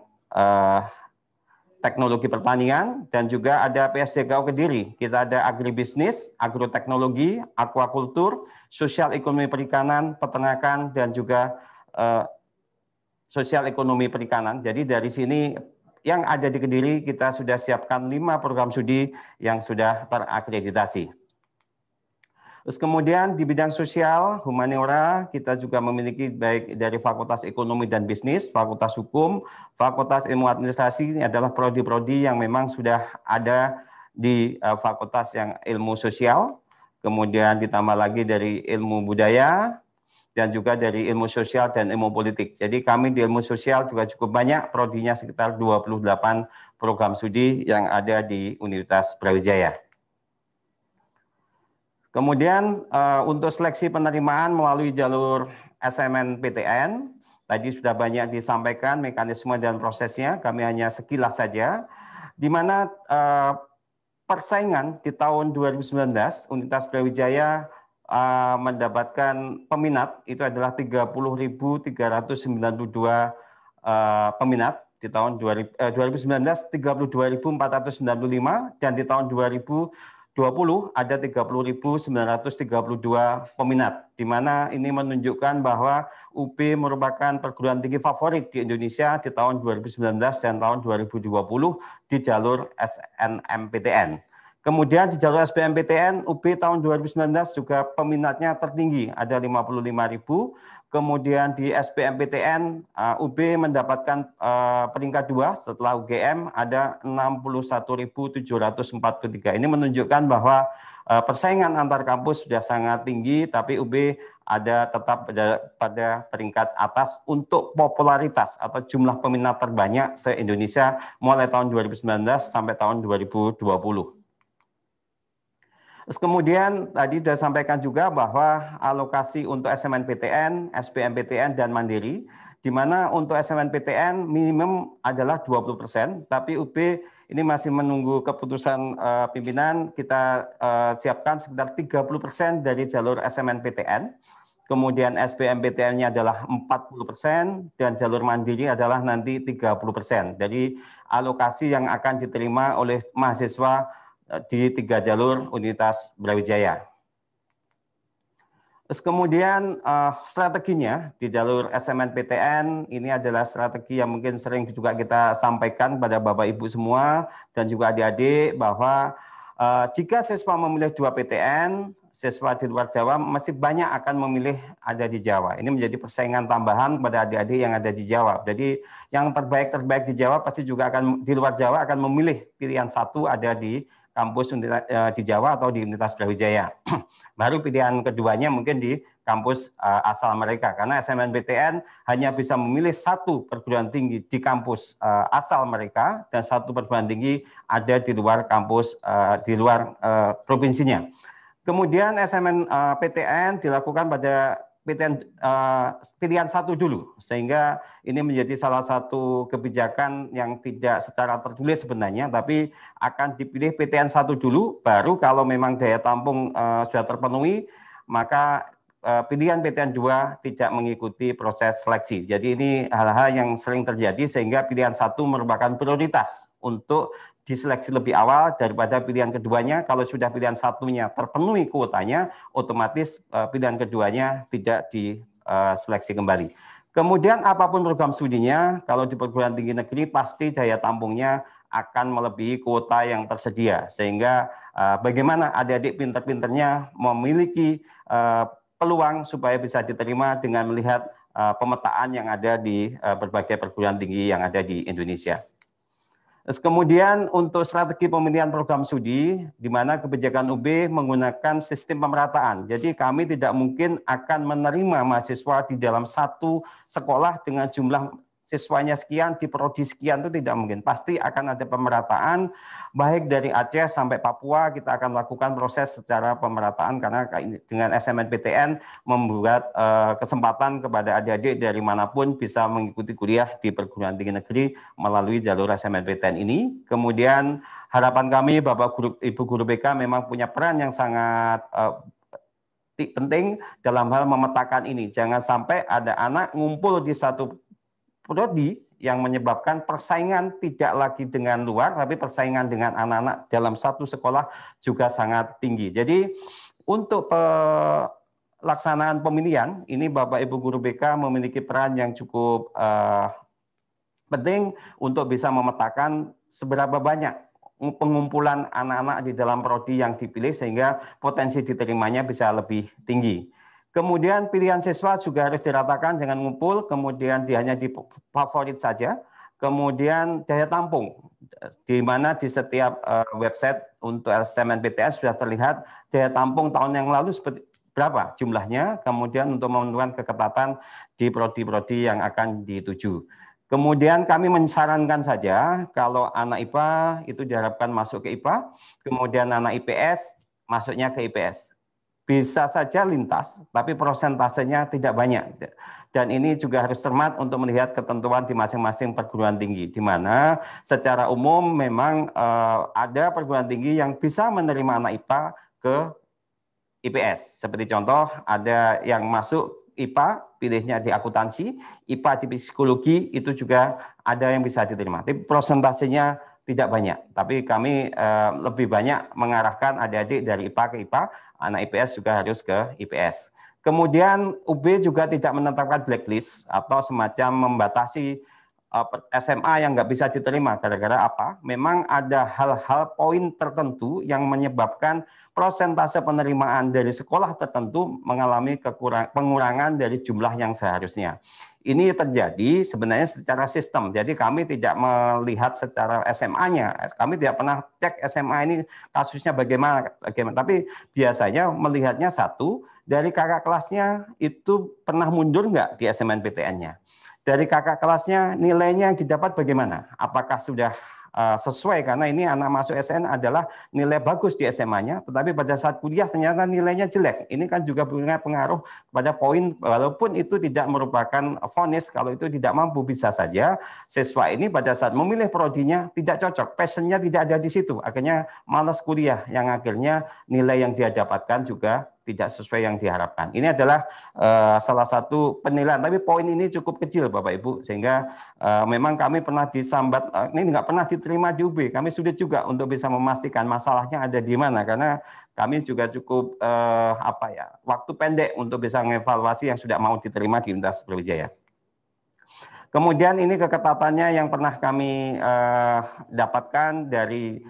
teknologi pertanian, dan juga ada PSDKU Kediri. Kita ada agribisnis, agroteknologi, aquakultur, sosial ekonomi perikanan, peternakan, dan juga sosial ekonomi perikanan. Jadi dari sini yang ada di Kediri kita sudah siapkan 5 program studi yang sudah terakreditasi. Terus kemudian di bidang sosial, humaniora, kita juga memiliki baik dari Fakultas Ekonomi dan Bisnis, Fakultas Hukum, Fakultas Ilmu Administrasi, ini adalah prodi-prodi yang memang sudah ada di Fakultas yang ilmu sosial, kemudian ditambah lagi dari ilmu budaya, dan juga dari ilmu sosial dan ilmu politik. Jadi kami di ilmu sosial juga cukup banyak, prodinya sekitar 28 program studi yang ada di Universitas Brawijaya. Kemudian untuk seleksi penerimaan melalui jalur SNMPTN, tadi sudah banyak disampaikan mekanisme dan prosesnya, kami hanya sekilas saja, di mana persaingan di tahun 2019, Universitas Brawijaya mendapatkan peminat, itu adalah 30.392 peminat, di tahun 2019 32.495, dan di tahun 2020 ada 30.932 peminat, di mana ini menunjukkan bahwa UB merupakan perguruan tinggi favorit di Indonesia di tahun 2019 dan tahun 2020 di jalur SNMPTN. Kemudian di jalur SBMPTN, UB tahun 2019 juga peminatnya tertinggi, ada 55.000. Kemudian di SBMPTN, UB mendapatkan peringkat 2 setelah UGM, ada 61.743. Ini menunjukkan bahwa persaingan antar kampus sudah sangat tinggi, tapi UB ada tetap pada peringkat atas untuk popularitas atau jumlah peminat terbanyak se-Indonesia mulai tahun 2019 sampai tahun 2020. Terus kemudian tadi sudah sampaikan juga bahwa alokasi untuk SNMPTN, SBMPTN, dan Mandiri, di mana untuk SNMPTN minimum adalah 20%, tapi UB ini masih menunggu keputusan pimpinan, kita siapkan sekitar 30% dari jalur SNMPTN, kemudian SBMPTN-nya adalah 40%, dan jalur Mandiri adalah nanti 30%. Jadi alokasi yang akan diterima oleh mahasiswa di 3 jalur Universitas Brawijaya. Terus kemudian strateginya di jalur SNMPTN ini adalah strategi yang mungkin sering juga kita sampaikan pada Bapak Ibu semua dan juga adik-adik, bahwa jika siswa memilih 2 PTN, siswa di luar Jawa masih banyak akan memilih ada di Jawa. Ini menjadi persaingan tambahan kepada adik-adik yang ada di Jawa. Jadi yang terbaik di Jawa pasti juga akan di luar Jawa akan memilih pilihan 1 ada di kampus di Jawa atau di Universitas Brawijaya. Baru pilihan keduanya mungkin di kampus asal mereka, karena SNMPTN hanya bisa memilih 1 perguruan tinggi di kampus asal mereka dan 1 perguruan tinggi ada di luar kampus, di luar provinsinya. Kemudian SNMPTN dilakukan pada pilihan 1 dulu, sehingga ini menjadi salah satu kebijakan yang tidak secara tertulis sebenarnya, tapi akan dipilih PTN 1 dulu, baru kalau memang daya tampung sudah terpenuhi, maka pilihan PTN 2 tidak mengikuti proses seleksi. Jadi ini hal-hal yang sering terjadi, sehingga pilihan 1 merupakan prioritas untuk diseleksi lebih awal daripada pilihan keduanya. Kalau sudah pilihan 1-nya terpenuhi kuotanya, otomatis pilihan keduanya tidak diseleksi kembali. Kemudian apapun program studinya, kalau di perguruan tinggi negeri pasti daya tampungnya akan melebihi kuota yang tersedia. Sehingga bagaimana adik-adik pinter-pinternya memiliki peluang supaya bisa diterima dengan melihat pemetaan yang ada di berbagai perguruan tinggi yang ada di Indonesia. Terus kemudian untuk strategi pemilihan program studi, di mana kebijakan UB menggunakan sistem pemerataan. Jadi kami tidak mungkin akan menerima mahasiswa di dalam 1 sekolah dengan jumlah siswanya sekian, di prodi sekian, itu tidak mungkin. Pasti akan ada pemerataan, baik dari Aceh sampai Papua, kita akan lakukan proses secara pemerataan, karena dengan SNMPTN membuat kesempatan kepada adik-adik dari manapun bisa mengikuti kuliah di perguruan tinggi negeri melalui jalur SNMPTN ini. Kemudian harapan kami Bapak Guru, Ibu Guru BK memang punya peran yang sangat penting dalam hal memetakan ini. Jangan sampai ada anak ngumpul di 1 prodi yang menyebabkan persaingan tidak lagi dengan luar, tapi persaingan dengan anak-anak dalam 1 sekolah juga sangat tinggi. Jadi untuk pelaksanaan pemilihan, ini Bapak Ibu Guru BK memiliki peran yang cukup penting untuk bisa memetakan seberapa banyak pengumpulan anak-anak di dalam prodi yang dipilih sehingga potensi diterimanya bisa lebih tinggi. Kemudian pilihan siswa juga harus diratakan, jangan ngumpul, kemudian hanya di favorit saja. Kemudian daya tampung, di mana di setiap website untuk SNMPTN sudah terlihat daya tampung tahun yang lalu seperti berapa jumlahnya, kemudian untuk menentukan keketatan di prodi-prodi yang akan dituju. Kemudian kami menyarankan saja kalau anak IPA itu diharapkan masuk ke IPA, kemudian anak IPS masuknya ke IPS. Bisa saja lintas, tapi prosentasenya tidak banyak. Dan ini juga harus cermat untuk melihat ketentuan di masing-masing perguruan tinggi, di mana secara umum memang ada perguruan tinggi yang bisa menerima anak IPA ke IPS. Seperti contoh, ada yang masuk IPA, pilihnya di akuntansi, IPA di psikologi, itu juga ada yang bisa diterima. Tapi prosentasenya tidak banyak, tapi kami lebih banyak mengarahkan adik-adik dari IPA ke IPA, anak IPS juga harus ke IPS. Kemudian UB juga tidak menetapkan blacklist atau semacam membatasi SMA yang nggak bisa diterima. Gara-gara apa? Memang ada hal-hal poin tertentu yang menyebabkan prosentase penerimaan dari sekolah tertentu mengalami pengurangan dari jumlah yang seharusnya. Ini terjadi sebenarnya secara sistem. Jadi kami tidak melihat secara SMA-nya. Kami tidak pernah cek SMA ini kasusnya bagaimana. Tapi biasanya melihatnya satu, dari kakak kelasnya itu pernah mundur nggak di SNMPTN-nya. Dari kakak kelasnya nilainya yang didapat bagaimana? Apakah sudah sesuai, karena ini anak masuk SN adalah nilai bagus di SMA-nya, tetapi pada saat kuliah ternyata nilainya jelek. Ini kan juga punya pengaruh pada poin, walaupun itu tidak merupakan vonis, kalau itu tidak mampu bisa saja siswa ini pada saat memilih prodinya tidak cocok, passionnya tidak ada di situ, akhirnya malas kuliah, yang akhirnya nilai yang dia dapatkan juga tidak sesuai yang diharapkan. Ini adalah salah satu penilaian, tapi poin ini cukup kecil Bapak Ibu, sehingga memang kami pernah disambat, ini nggak pernah diterima di UB, kami sudah juga untuk bisa memastikan masalahnya ada di mana, karena kami juga cukup waktu pendek untuk bisa mengevaluasi yang sudah mau diterima di Universitas Brawijaya. Kemudian ini keketatannya yang pernah kami dapatkan dari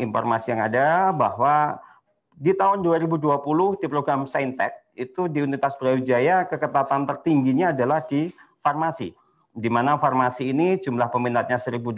informasi yang ada, bahwa di tahun 2020 di program Saintek itu di Universitas Brawijaya keketatan tertingginya adalah di farmasi, di mana farmasi ini jumlah peminatnya 1.200,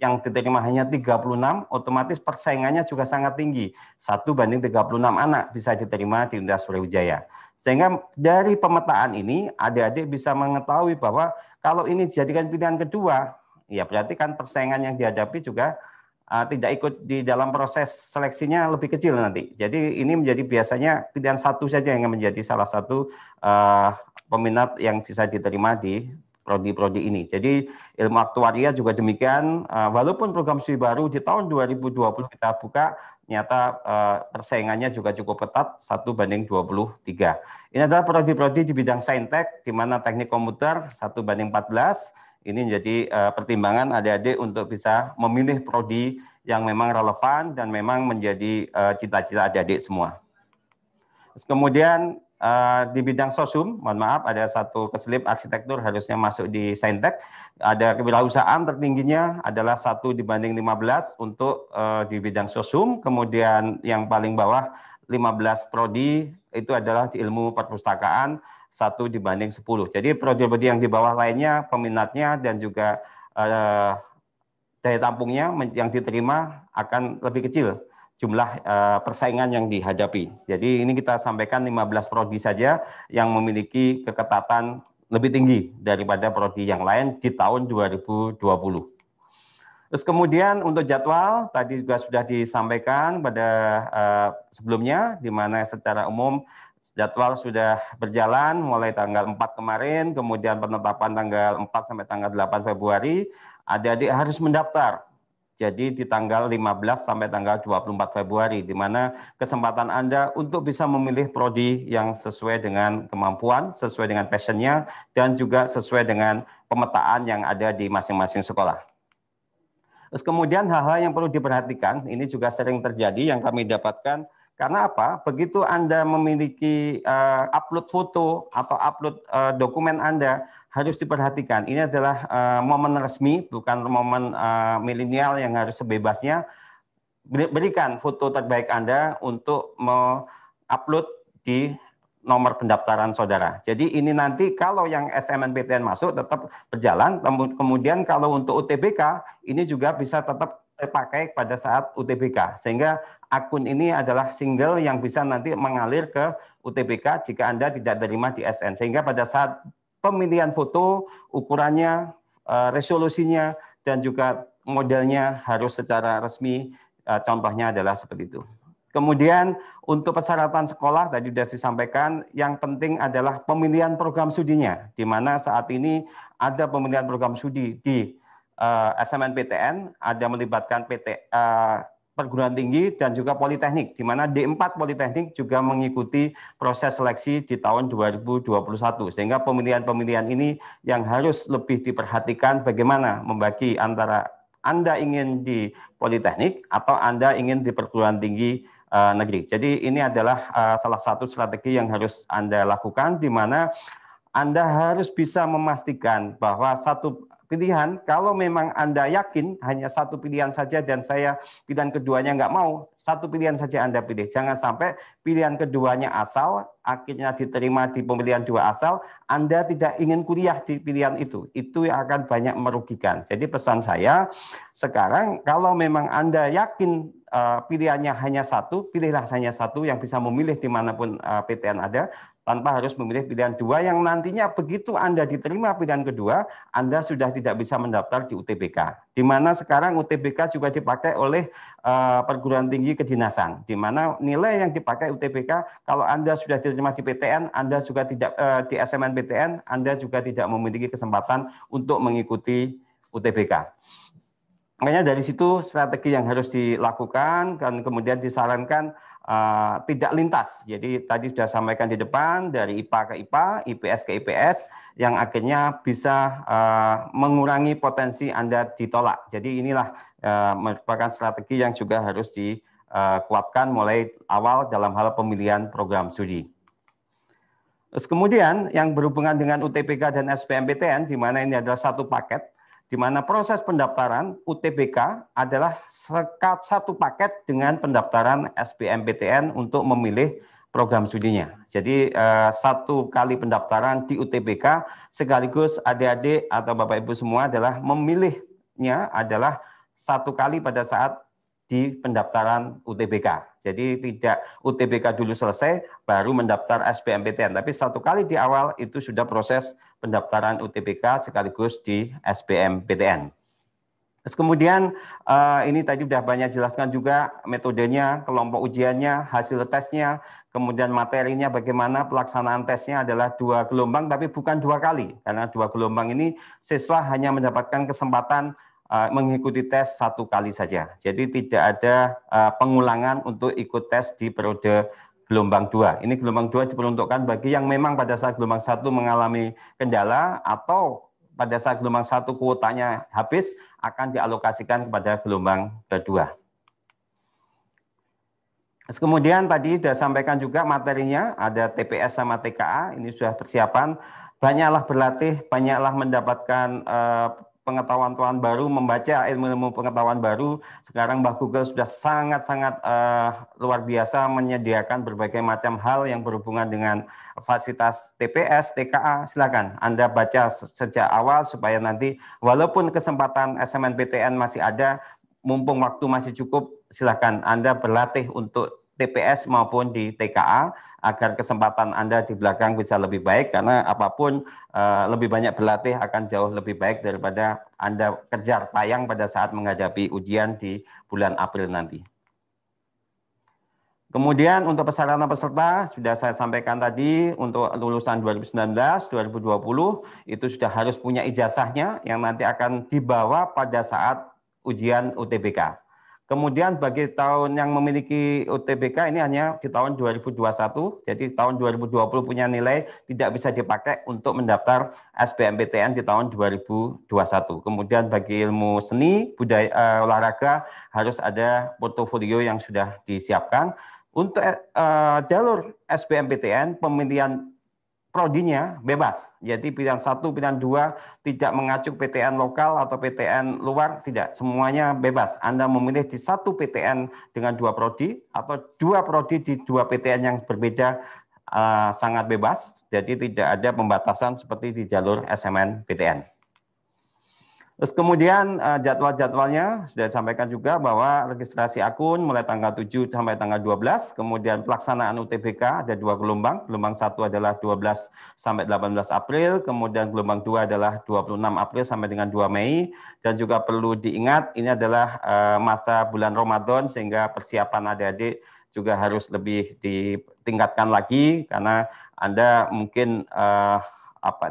yang diterima hanya 36, otomatis persaingannya juga sangat tinggi, 1:36 anak bisa diterima di Universitas Brawijaya. Sehingga dari pemetaan ini adik-adik bisa mengetahui bahwa kalau ini dijadikan pilihan kedua, ya berarti kan persaingan yang dihadapi juga tidak ikut di dalam proses seleksinya lebih kecil nanti. Jadi ini menjadi biasanya pilihan satu saja yang menjadi salah satu peminat yang bisa diterima di prodi-prodi ini. Jadi ilmu aktuaria juga demikian, walaupun program studi baru di tahun 2020 kita buka, ternyata persaingannya juga cukup ketat, 1:23. Ini adalah prodi-prodi di bidang saintek, di mana teknik komputer 1:14, ini menjadi pertimbangan adik-adik untuk bisa memilih prodi yang memang relevan dan memang menjadi cita-cita adik-adik semua. Terus kemudian di bidang sosum, mohon maaf ada satu keselip arsitektur harusnya masuk di saintek, ada kewirausahaan tertingginya adalah 1:15 untuk di bidang sosum, kemudian yang paling bawah 15 prodi itu adalah di ilmu perpustakaan, 1:10. Jadi prodi-prodi yang di bawah lainnya peminatnya dan juga daya tampungnya yang diterima akan lebih kecil jumlah persaingan yang dihadapi. Jadi ini kita sampaikan 15 prodi saja yang memiliki keketatan lebih tinggi daripada prodi yang lain di tahun 2020. Terus kemudian untuk jadwal tadi juga sudah disampaikan pada sebelumnya, di mana secara umum jadwal sudah berjalan mulai tanggal 4 kemarin, kemudian penetapan tanggal 4 sampai tanggal 8 Februari, adik-adik harus mendaftar. Jadi di tanggal 15 sampai tanggal 24 Februari, di mana kesempatan Anda untuk bisa memilih prodi yang sesuai dengan kemampuan, sesuai dengan passionnya, dan juga sesuai dengan pemetaan yang ada di masing-masing sekolah. Terus kemudian hal-hal yang perlu diperhatikan, ini juga sering terjadi yang kami dapatkan Karena apa? Begitu Anda memiliki upload foto atau upload dokumen Anda, harus diperhatikan. Ini adalah momen resmi, bukan momen milenial yang harus sebebasnya. Berikan foto terbaik Anda untuk mengupload di nomor pendaftaran saudara. Jadi ini nanti kalau yang SNMPTN masuk tetap berjalan, kemudian kalau untuk UTBK ini juga bisa tetap terpakai pada saat UTBK. Sehingga akun ini adalah single yang bisa nanti mengalir ke UTBK jika Anda tidak terima di SN. Sehingga pada saat pemilihan foto, ukurannya, resolusinya, dan juga modelnya harus secara resmi, contohnya adalah seperti itu. Kemudian untuk persyaratan sekolah tadi sudah disampaikan, yang penting adalah pemilihan program studinya, di mana saat ini ada pemilihan program studi di SNMPTN, ada melibatkan perguruan tinggi dan juga politeknik, di mana D4 Politeknik juga mengikuti proses seleksi di tahun 2021, sehingga pemilihan-pemilihan ini yang harus lebih diperhatikan bagaimana membagi antara Anda ingin di politeknik atau Anda ingin di perguruan tinggi negeri. Jadi ini adalah salah satu strategi yang harus Anda lakukan, di mana Anda harus bisa memastikan bahwa satu pilihan, kalau memang Anda yakin hanya satu pilihan saja dan saya pilihan keduanya nggak mau, satu pilihan saja Anda pilih. Jangan sampai pilihan keduanya asal, akhirnya diterima di pemilihan dua asal, Anda tidak ingin kuliah di pilihan itu yang akan banyak merugikan. Jadi pesan saya, sekarang kalau memang Anda yakin pilihannya hanya satu, pilihlah hanya satu yang bisa memilih dimanapun PTN ada, tanpa harus memilih pilihan dua yang nantinya begitu Anda diterima pilihan kedua, Anda sudah tidak bisa mendaftar di UTBK. Di mana sekarang UTBK juga dipakai oleh perguruan tinggi kedinasan, di mana nilai yang dipakai UTBK, kalau Anda sudah diterima di PTN, Anda juga tidak di SNMPTN, Anda juga tidak memiliki kesempatan untuk mengikuti UTBK. Makanya dari situ strategi yang harus dilakukan, dan kemudian disarankan tidak lintas. Jadi tadi sudah sampaikan di depan, dari IPA ke IPA, IPS ke IPS, yang akhirnya bisa mengurangi potensi Anda ditolak. Jadi inilah merupakan strategi yang juga harus dikuatkan mulai awal dalam hal pemilihan program studi. Terus kemudian yang berhubungan dengan UTBK dan SBMPTN, di mana ini adalah satu paket, di mana proses pendaftaran UTBK adalah satu paket dengan pendaftaran SBMPTN untuk memilih program studinya. Jadi satu kali pendaftaran di UTBK sekaligus adik-adik atau Bapak Ibu semua adalah memilihnya adalah satu kali pada saat di pendaftaran UTBK. Jadi tidak UTBK dulu selesai, baru mendaftar SBMPTN. Tapi satu kali di awal itu sudah proses pendaftaran UTBK sekaligus di SBMPTN. Terus kemudian ini tadi sudah banyak jelaskan juga metodenya, kelompok ujiannya, hasil tesnya, kemudian materinya bagaimana, pelaksanaan tesnya adalah 2 gelombang tapi bukan 2 kali. Karena 2 gelombang ini siswa hanya mendapatkan kesempatan mengikuti tes 1 kali saja. Jadi tidak ada pengulangan untuk ikut tes di periode gelombang 2. Ini gelombang 2 diperuntukkan bagi yang memang pada saat gelombang 1 mengalami kendala atau pada saat gelombang 1 kuotanya habis akan dialokasikan kepada gelombang kedua. Terus kemudian tadi sudah sampaikan juga materinya, ada TPS sama TKA, ini sudah persiapan. Banyaklah berlatih, banyaklah mendapatkan pengetahuan baru, membaca ilmu-ilmu pengetahuan baru. Sekarang Mbak Google sudah sangat-sangat luar biasa menyediakan berbagai macam hal yang berhubungan dengan fasilitas TPS, TKA. Silakan Anda baca sejak awal supaya nanti walaupun kesempatan SNMPTN masih ada, mumpung waktu masih cukup, silakan Anda berlatih untuk TPS maupun di TKA agar kesempatan Anda di belakang bisa lebih baik, karena apapun lebih banyak berlatih akan jauh lebih baik daripada Anda kejar tayang pada saat menghadapi ujian di bulan April nanti. Kemudian untuk persyaratan peserta sudah saya sampaikan tadi, untuk lulusan 2019, 2020 itu sudah harus punya ijazahnya yang nanti akan dibawa pada saat ujian UTBK. Kemudian bagi tahun yang memiliki UTBK ini hanya di tahun 2021, jadi tahun 2020 punya nilai tidak bisa dipakai untuk mendaftar SBMPTN di tahun 2021. Kemudian bagi ilmu seni, budaya, olahraga harus ada portofolio yang sudah disiapkan. Untuk jalur SBMPTN, pemilihan prodinya bebas. Jadi pilihan 1, pilihan 2 tidak mengacu PTN lokal atau PTN luar, tidak. Semuanya bebas. Anda memilih di satu PTN dengan 2 prodi atau 2 prodi di 2 PTN yang berbeda, sangat bebas. Jadi tidak ada pembatasan seperti di jalur SMNPTN. Terus kemudian jadwal-jadwalnya sudah disampaikan juga bahwa registrasi akun mulai tanggal 7 sampai tanggal 12, kemudian pelaksanaan UTBK ada 2 gelombang, gelombang 1 adalah 12 sampai 18 April, kemudian gelombang 2 adalah 26 April sampai dengan 2 Mei, dan juga perlu diingat ini adalah masa bulan Ramadan sehingga persiapan adik-adik juga harus lebih ditingkatkan lagi karena Anda mungkin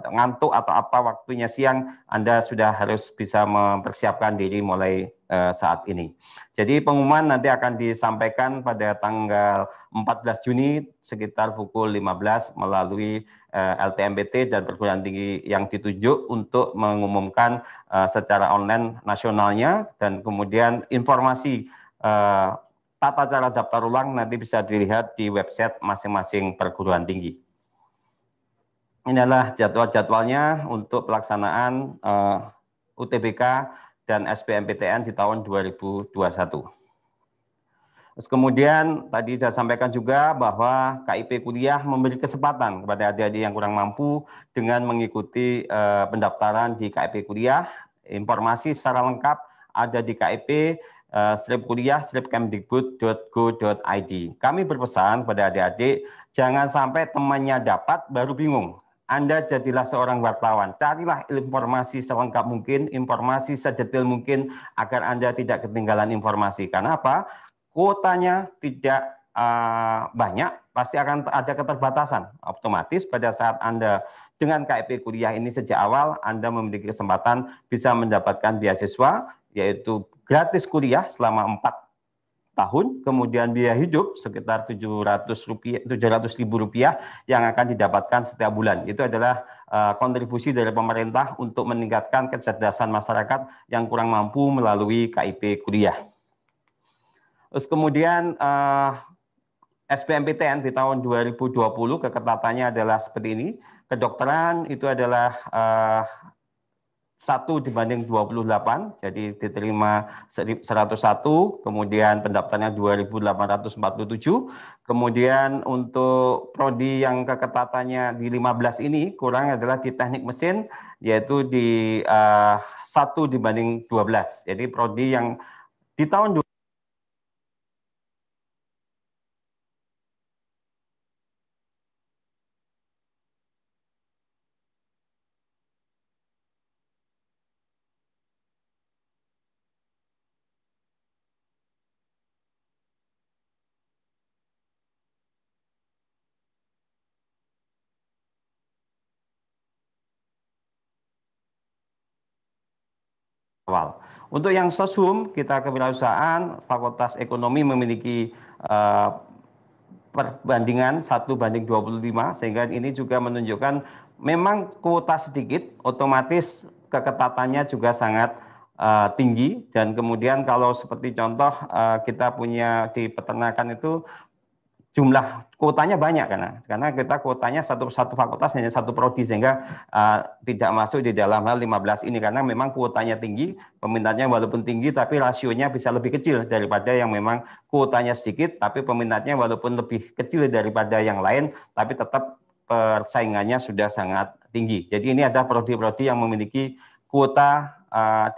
ngantuk atau apa waktunya siang, Anda sudah harus bisa mempersiapkan diri mulai saat ini. Jadi pengumuman nanti akan disampaikan pada tanggal 14 Juni sekitar pukul 15 melalui LTMPT dan perguruan tinggi yang ditunjuk untuk mengumumkan secara online nasionalnya, dan kemudian informasi tata cara daftar ulang nanti bisa dilihat di website masing-masing perguruan tinggi. Ini adalah jadwal-jadwalnya untuk pelaksanaan UTBK dan SBMPTN di tahun 2021. Terus kemudian tadi sudah sampaikan juga bahwa KIP kuliah memberi kesempatan kepada adik-adik yang kurang mampu dengan mengikuti pendaftaran di KIP kuliah. Informasi secara lengkap ada di KIP /kuliah/kemdikbud.go.id. Kami berpesan kepada adik-adik jangan sampai temannya dapat baru bingung. Anda jadilah seorang wartawan, carilah informasi selengkap mungkin, informasi sedetail mungkin agar Anda tidak ketinggalan informasi. Karena apa? Kuotanya tidak banyak, pasti akan ada keterbatasan. Otomatis pada saat Anda dengan KIP kuliah ini sejak awal, Anda memiliki kesempatan bisa mendapatkan beasiswa, yaitu gratis kuliah selama 4 tahun, kemudian biaya hidup sekitar 700.000 rupiah yang akan didapatkan setiap bulan. Itu adalah kontribusi dari pemerintah untuk meningkatkan kecerdasan masyarakat yang kurang mampu melalui KIP kuliah. Terus kemudian SBMPTN di tahun 2020 keketatannya adalah seperti ini. Kedokteran itu adalah 1/28, jadi diterima 101, kemudian pendaftarnya 2.847, kemudian untuk prodi yang keketatannya di 15 ini kurang adalah di teknik mesin, yaitu di 1/12, jadi prodi yang di tahun awal. Untuk yang sosum, kita kewirausahaan, Fakultas Ekonomi memiliki perbandingan 1/25, sehingga ini juga menunjukkan memang kuota sedikit, otomatis keketatannya juga sangat tinggi. Dan kemudian kalau seperti contoh kita punya di peternakan itu jumlah kuotanya banyak karena kita kuotanya satu fakultas hanya 1 prodi, sehingga tidak masuk di dalam hal 15 ini karena memang kuotanya tinggi, peminatnya walaupun tinggi tapi rasionya bisa lebih kecil daripada yang memang kuotanya sedikit tapi peminatnya walaupun lebih kecil daripada yang lain tapi tetap persaingannya sudah sangat tinggi. Jadi ini ada prodi-prodi yang memiliki kuota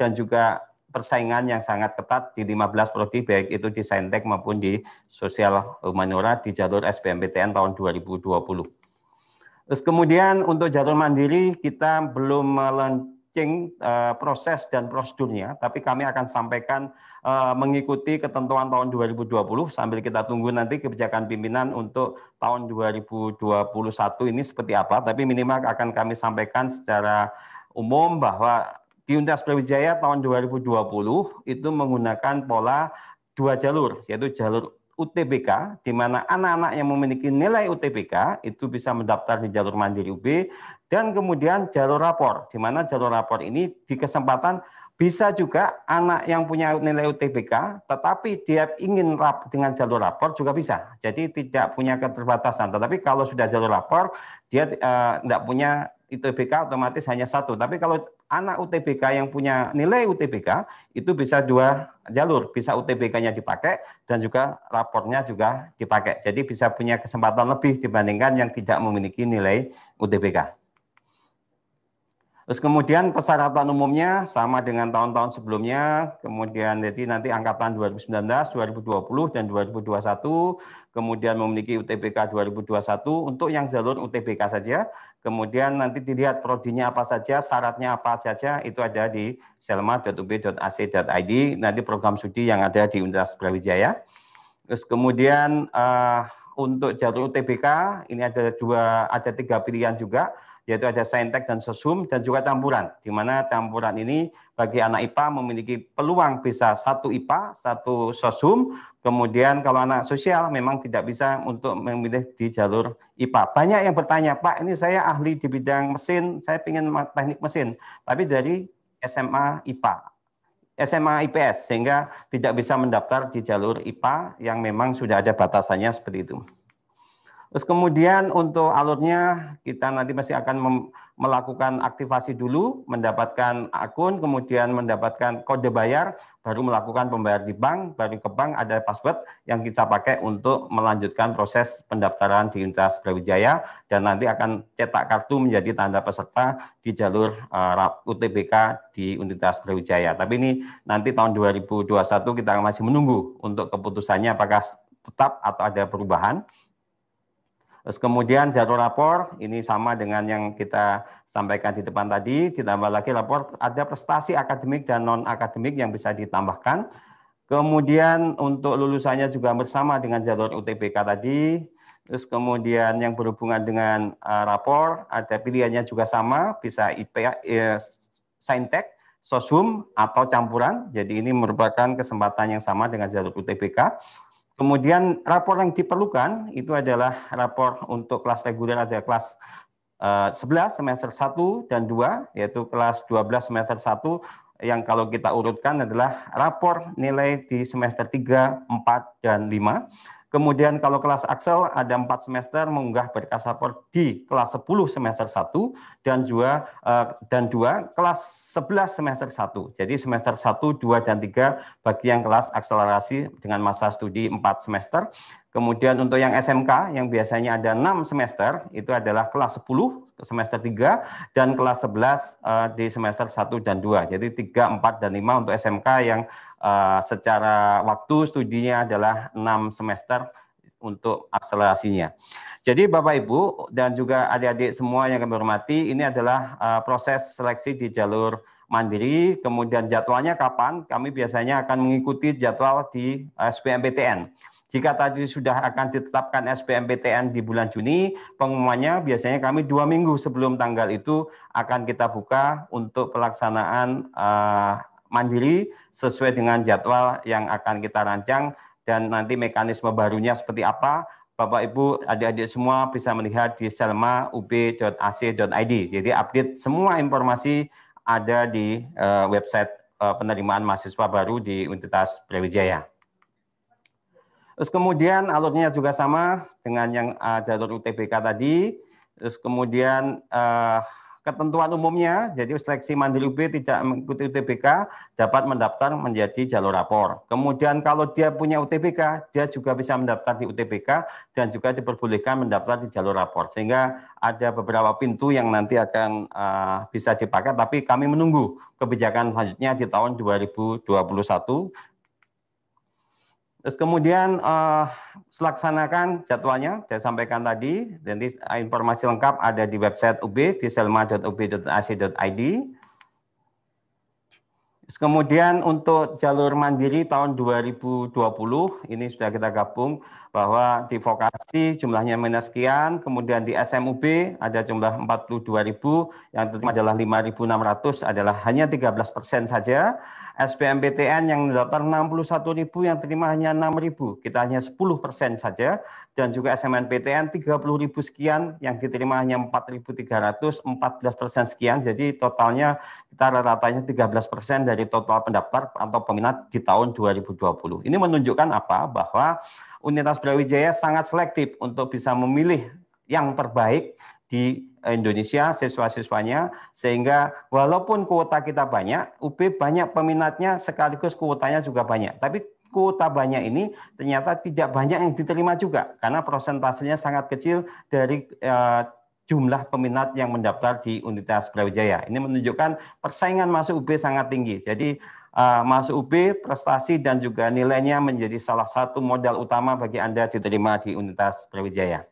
dan juga persaingan yang sangat ketat di 15 prodi, baik itu di Saintek maupun di Sosial Humaniora di jalur SBMPTN tahun 2020. Terus kemudian untuk jalur mandiri kita belum melaunching proses dan prosedurnya, tapi kami akan sampaikan mengikuti ketentuan tahun 2020 sambil kita tunggu nanti kebijakan pimpinan untuk tahun 2021 ini seperti apa, tapi minimal akan kami sampaikan secara umum bahwa di Universitas Brawijaya tahun 2020 itu menggunakan pola 2 jalur, yaitu jalur UTBK, di mana anak-anak yang memiliki nilai UTBK itu bisa mendaftar di jalur Mandiri UB, dan kemudian jalur rapor, di mana jalur rapor ini di kesempatan Bisa juga anak yang punya nilai UTBK, tetapi dia ingin dengan jalur rapor juga bisa. Jadi tidak punya keterbatasan. Tetapi kalau sudah jalur rapor, dia tidak punya UTBK otomatis hanya satu. Tapi kalau anak UTBK yang punya nilai UTBK, itu bisa dua jalur. Bisa UTBK-nya dipakai dan juga rapornya juga dipakai. Jadi bisa punya kesempatan lebih dibandingkan yang tidak memiliki nilai UTBK. Terus kemudian persyaratan umumnya sama dengan tahun-tahun sebelumnya, kemudian jadi nanti angkatan 2019, 2020, dan 2021, kemudian memiliki UTBK 2021 untuk yang jalur UTBK saja, kemudian nanti dilihat prodinya apa saja, syaratnya apa saja, itu ada di selma.ub.ac.id, nanti program studi yang ada di Universitas Brawijaya. Terus kemudian untuk jalur UTBK, ini ada tiga pilihan juga, yaitu ada saintek dan sosum dan juga campuran, di mana campuran ini bagi anak IPA memiliki peluang bisa satu IPA, satu sosum, kemudian kalau anak sosial memang tidak bisa untuk memilih di jalur IPA. Banyak yang bertanya, Pak, ini saya ahli di bidang mesin, saya ingin teknik mesin, tapi dari SMA IPA, SMA IPS, sehingga tidak bisa mendaftar di jalur IPA yang memang sudah ada batasannya seperti itu. Terus kemudian untuk alurnya kita nanti masih akan melakukan aktivasi dulu, mendapatkan akun, kemudian mendapatkan kode bayar, baru melakukan pembayar di bank, baru ke bank ada password yang kita pakai untuk melanjutkan proses pendaftaran di Universitas Brawijaya, dan nanti akan cetak kartu menjadi tanda peserta di jalur UTBK di Universitas Brawijaya. Tapi ini nanti tahun 2021 kita masih menunggu untuk keputusannya apakah tetap atau ada perubahan. Terus kemudian jalur rapor, ini sama dengan yang kita sampaikan di depan tadi, ditambah lagi rapor ada prestasi akademik dan non-akademik yang bisa ditambahkan. Kemudian untuk lulusannya juga bersama dengan jalur UTBK tadi. Terus kemudian yang berhubungan dengan rapor, ada pilihannya juga sama, bisa saintek, sosum, atau campuran. Jadi ini merupakan kesempatan yang sama dengan jalur UTBK. Kemudian rapor yang diperlukan itu adalah rapor untuk kelas reguler, ada kelas 11 semester 1 dan 2, yaitu kelas 12 semester 1 yang kalau kita urutkan adalah rapor nilai di semester 3, 4, dan 5. Kemudian kalau kelas Axel ada 4 semester mengunggah berkas rapor di kelas 10 semester 1 dan 2 kelas 11 semester 1. Jadi semester 1, 2, dan 3 bagi yang kelas akselerasi dengan masa studi 4 semester. Kemudian untuk yang SMK yang biasanya ada 6 semester itu adalah kelas 10 semester 3 dan kelas 11 di semester 1 dan 2. Jadi 3, 4, dan 5 untuk SMK yang secara waktu studinya adalah 6 semester untuk akselerasinya. Jadi Bapak Ibu dan juga adik-adik semua yang kami hormati, ini adalah proses seleksi di jalur mandiri. Kemudian jadwalnya kapan? Kami biasanya akan mengikuti jadwal di SBMPTN. Jika tadi sudah akan ditetapkan SBMPTN di bulan Juni, pengumumannya biasanya kami 2 minggu sebelum tanggal itu akan kita buka untuk pelaksanaan mandiri sesuai dengan jadwal yang akan kita rancang, dan nanti mekanisme barunya seperti apa, Bapak Ibu adik-adik semua bisa melihat di selma.ub.ac.id. Jadi update semua informasi ada di website penerimaan mahasiswa baru di Universitas Brawijaya. Terus kemudian alurnya juga sama dengan yang jalur UTBK tadi. Terus kemudian ketentuan umumnya, jadi seleksi mandiri UB tidak mengikuti UTBK dapat mendaftar menjadi jalur rapor. Kemudian kalau dia punya UTBK, dia juga bisa mendaftar di UTBK dan juga diperbolehkan mendaftar di jalur rapor. Sehingga ada beberapa pintu yang nanti akan bisa dipakai, tapi kami menunggu kebijakan selanjutnya di tahun 2021. Terus kemudian selaksanakan jadwalnya, saya sampaikan tadi, nanti informasi lengkap ada di website UB di selma.ub.ac.id. Terus kemudian untuk jalur mandiri tahun 2020, ini sudah kita gabung bahwa di vokasi jumlahnya minus sekian, kemudian di SMUB ada jumlah 42.000, yang terima adalah 5.600 adalah hanya 13% saja. SBMPTN yang mendaftar 61.000, yang terima hanya 6.000, kita hanya 10% saja. Dan juga SMNPTN 30.000 sekian, yang diterima hanya 4.300, 14% sekian. Jadi totalnya kita rata-ratanya 13% dari total pendaftar atau peminat di tahun 2020. Ini menunjukkan apa? Bahwa Universitas Brawijaya sangat selektif untuk bisa memilih yang terbaik di Indonesia siswa-siswanya, sehingga walaupun kuota kita banyak, UB banyak peminatnya sekaligus kuotanya juga banyak. Tapi kuota banyak ini ternyata tidak banyak yang diterima juga karena persentasenya sangat kecil dari jumlah peminat yang mendaftar di Universitas Brawijaya. Ini menunjukkan persaingan masuk UB sangat tinggi. Jadi masuk UB, prestasi dan juga nilainya menjadi salah satu modal utama bagi Anda diterima di Universitas Brawijaya.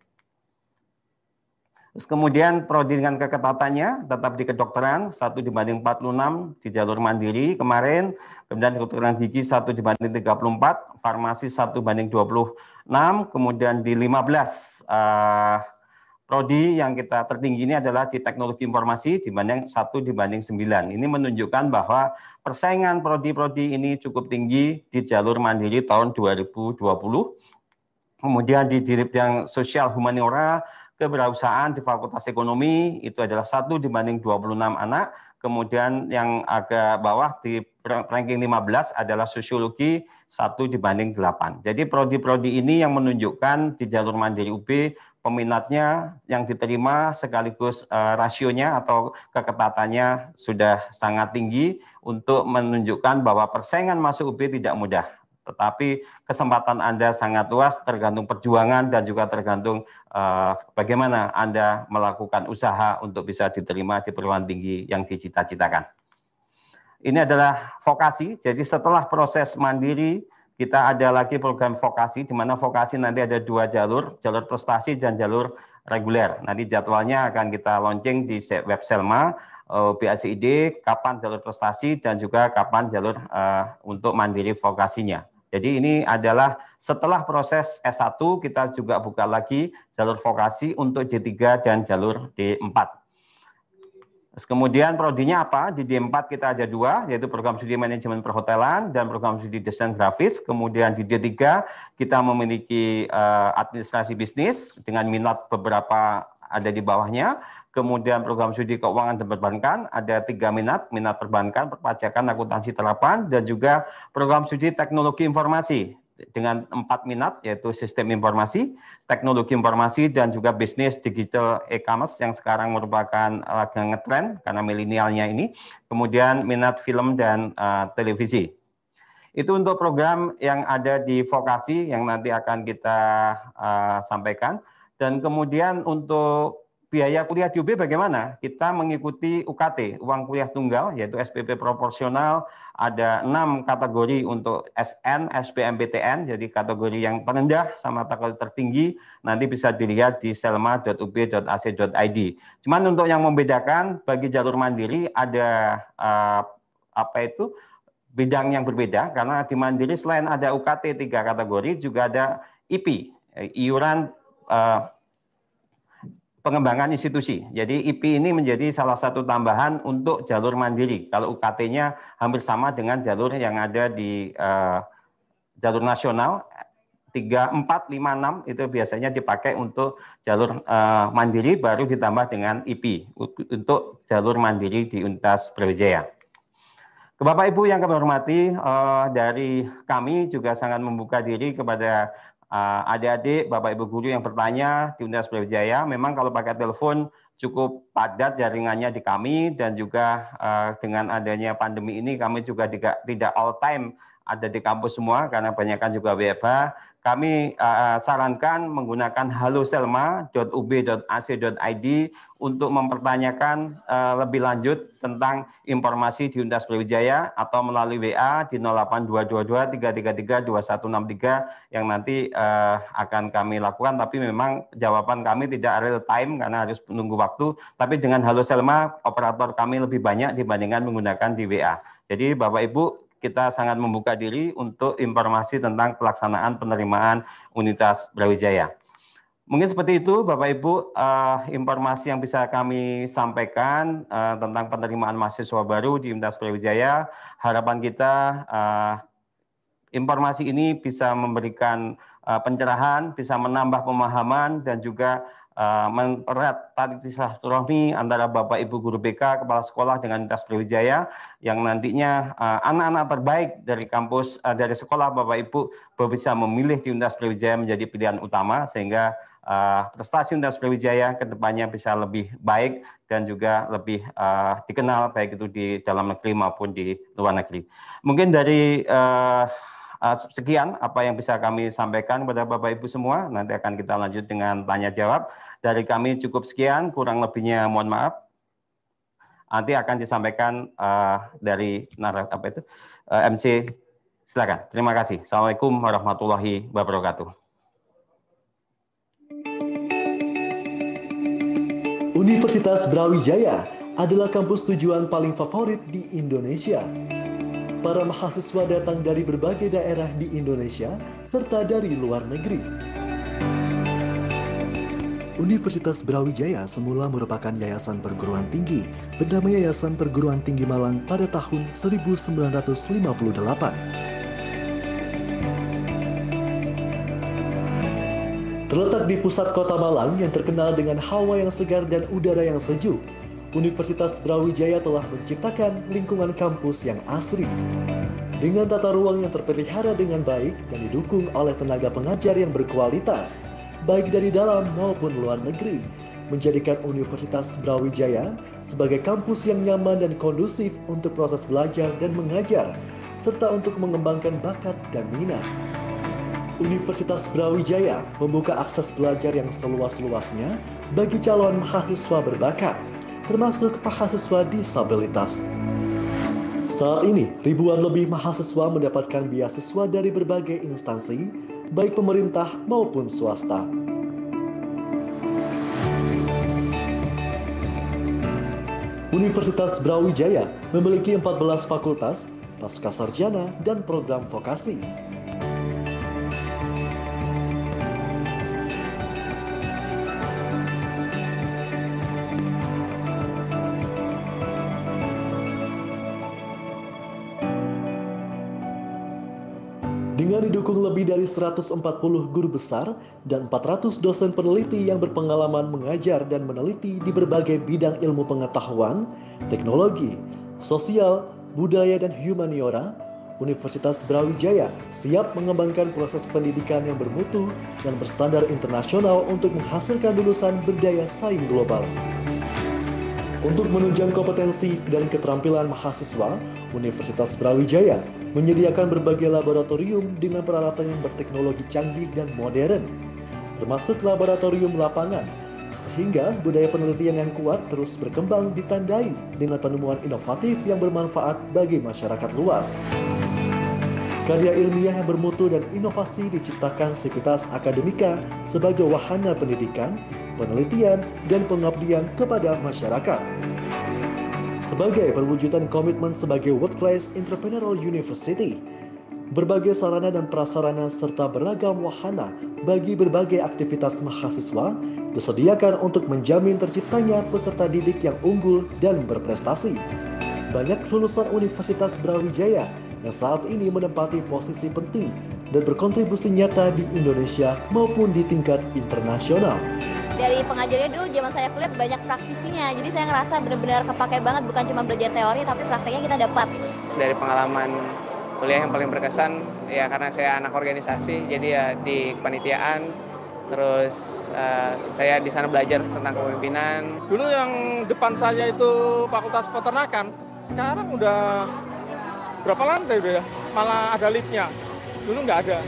Terus kemudian prodi dengan keketatannya tetap di kedokteran 1:46 di jalur mandiri kemarin, kemudian kedokteran gigi 1:34, farmasi 1:26, kemudian di 15 prodi yang kita tertinggi ini adalah di teknologi informasi dibanding 1:9. Ini menunjukkan bahwa persaingan prodi-prodi ini cukup tinggi di jalur mandiri tahun 2020. Kemudian di bidang sosial humaniora, kewirausahaan di Fakultas Ekonomi itu adalah 1:26 anak. Kemudian yang agak bawah di ranking 15 adalah sosiologi 1:8. Jadi prodi-prodi ini yang menunjukkan di jalur mandiri UB peminatnya yang diterima sekaligus rasionya atau keketatannya sudah sangat tinggi untuk menunjukkan bahwa persaingan masuk UB tidak mudah. Tetapi kesempatan Anda sangat luas, tergantung perjuangan dan juga tergantung bagaimana Anda melakukan usaha untuk bisa diterima di perguruan tinggi yang dicita-citakan. Ini adalah vokasi, jadi setelah proses mandiri, kita ada lagi program vokasi, di mana vokasi nanti ada 2 jalur, jalur prestasi dan jalur reguler. Nanti jadwalnya akan kita launching di web Selma, BACID, kapan jalur prestasi dan juga kapan jalur untuk mandiri vokasinya. Jadi ini adalah setelah proses S1 kita juga buka lagi jalur vokasi untuk D3 dan jalur D4. Terus kemudian prodinya apa? Di D4 kita ada 2, yaitu program studi manajemen perhotelan dan program studi desain grafis. Kemudian di D3 kita memiliki administrasi bisnis dengan minat beberapa ada di bawahnya. Kemudian program studi keuangan dan perbankan ada 3 minat perbankan, perpajakan, akuntansi terapan, dan juga program studi teknologi informasi dengan 4 minat yaitu sistem informasi, teknologi informasi, dan juga bisnis digital e-commerce yang sekarang merupakan lagi ngetren karena milenialnya ini. Kemudian minat film dan televisi. Itu untuk program yang ada di vokasi yang nanti akan kita sampaikan. Dan kemudian untuk biaya kuliah di UB bagaimana? Kita mengikuti UKT, uang kuliah tunggal, yaitu SPP proporsional, ada 6 kategori untuk SN, SBMPTN, jadi kategori yang terendah sama kategori tertinggi, nanti bisa dilihat di selma.ub.ac.id. Cuman untuk yang membedakan, bagi jalur mandiri ada bidang yang berbeda, karena di mandiri selain ada UKT 3 kategori, juga ada IP, iuran pengembangan institusi. Jadi IP ini menjadi salah satu tambahan untuk jalur mandiri. Kalau UKT-nya hampir sama dengan jalur yang ada di jalur nasional 3, 4, 5, 6 itu biasanya dipakai untuk jalur mandiri, baru ditambah dengan IP untuk jalur mandiri di Universitas Brawijaya. Ke Bapak Ibu yang kami hormati, dari kami juga sangat membuka diri kepada adik-adik, Bapak Ibu guru yang bertanya di Universitas Brawijaya. Memang kalau pakai telepon cukup padat jaringannya di kami, dan juga dengan adanya pandemi ini kami juga tidak all time ada di kampus semua karena banyakkan juga WFH. Kami sarankan menggunakan haloselma.ub.ac.id untuk mempertanyakan lebih lanjut tentang informasi di Universitas Brawijaya, atau melalui WA di 08222 333 2163 yang nanti akan kami lakukan. Tapi memang jawaban kami tidak real time karena harus menunggu waktu. Tapi dengan Halo Selma, operator kami lebih banyak dibandingkan menggunakan di WA. Jadi Bapak Ibu, kita sangat membuka diri untuk informasi tentang pelaksanaan penerimaan Universitas Brawijaya. Mungkin seperti itu, Bapak Ibu, informasi yang bisa kami sampaikan tentang penerimaan mahasiswa baru di Universitas Brawijaya. Harapan kita informasi ini bisa memberikan pencerahan, bisa menambah pemahaman, dan juga mempererat tali silaturahmi antara Bapak Ibu guru BK, kepala sekolah dengan Universitas Brawijaya, yang nantinya anak-anak terbaik dari kampus, dari sekolah Bapak Ibu bisa memilih di Universitas Brawijaya menjadi pilihan utama, sehingga prestasi Universitas Brawijaya ke depannya bisa lebih baik dan juga lebih dikenal baik itu di dalam negeri maupun di luar negeri. Mungkin dari sekian apa yang bisa kami sampaikan kepada Bapak Ibu semua. Nanti akan kita lanjut dengan tanya jawab. Dari kami cukup sekian, kurang lebihnya mohon maaf. Nanti akan disampaikan dari MC. Silakan. Terima kasih. Assalamualaikum warahmatullahi wabarakatuh. Universitas Brawijaya adalah kampus tujuan paling favorit di Indonesia. Para mahasiswa datang dari berbagai daerah di Indonesia serta dari luar negeri. Universitas Brawijaya semula merupakan yayasan perguruan tinggi bernama Yayasan Perguruan Tinggi Malang pada tahun 1958. Terletak di pusat kota Malang yang terkenal dengan hawa yang segar dan udara yang sejuk, Universitas Brawijaya telah menciptakan lingkungan kampus yang asri. Dengan tata ruang yang terpelihara dengan baik dan didukung oleh tenaga pengajar yang berkualitas, baik dari dalam maupun luar negeri, menjadikan Universitas Brawijaya sebagai kampus yang nyaman dan kondusif untuk proses belajar dan mengajar, serta untuk mengembangkan bakat dan minat. Universitas Brawijaya membuka akses belajar yang seluas-luasnya bagi calon mahasiswa berbakat, termasuk mahasiswa disabilitas. Saat ini, ribuan lebih mahasiswa mendapatkan beasiswa dari berbagai instansi, baik pemerintah maupun swasta. Universitas Brawijaya memiliki 14 fakultas, pascasarjana, dan program vokasi. Dengan didukung lebih dari 140 guru besar dan 400 dosen peneliti yang berpengalaman mengajar dan meneliti di berbagai bidang ilmu pengetahuan, teknologi, sosial, budaya, dan humaniora, Universitas Brawijaya siap mengembangkan proses pendidikan yang bermutu dan berstandar internasional untuk menghasilkan lulusan berdaya saing global. Untuk menunjang kompetensi dan keterampilan mahasiswa, Universitas Brawijaya menyediakan berbagai laboratorium dengan peralatan yang berteknologi canggih dan modern, termasuk laboratorium lapangan, sehingga budaya penelitian yang kuat terus berkembang ditandai dengan penemuan inovatif yang bermanfaat bagi masyarakat luas. Karya ilmiah yang bermutu dan inovasi diciptakan Sivitas Akademika sebagai wahana pendidikan, penelitian, dan pengabdian kepada masyarakat. Sebagai perwujudan komitmen sebagai World Class Entrepreneurial University, berbagai sarana dan prasarana serta beragam wahana bagi berbagai aktivitas mahasiswa disediakan untuk menjamin terciptanya peserta didik yang unggul dan berprestasi. Banyak lulusan Universitas Brawijaya yang saat ini menempati posisi penting dan berkontribusi nyata di Indonesia maupun di tingkat internasional. Dari pengajarnya dulu zaman saya kuliah banyak praktisinya, jadi saya ngerasa benar-benar kepake banget, bukan cuma belajar teori tapi prakteknya kita dapat. Dari pengalaman kuliah yang paling berkesan ya karena saya anak organisasi, jadi ya di kepanitiaan, terus saya di sana belajar tentang kepemimpinan. Dulu yang depan saya itu Fakultas Peternakan, sekarang udah berapa lantai udah ya? Malah ada liftnya, dulu nggak ada.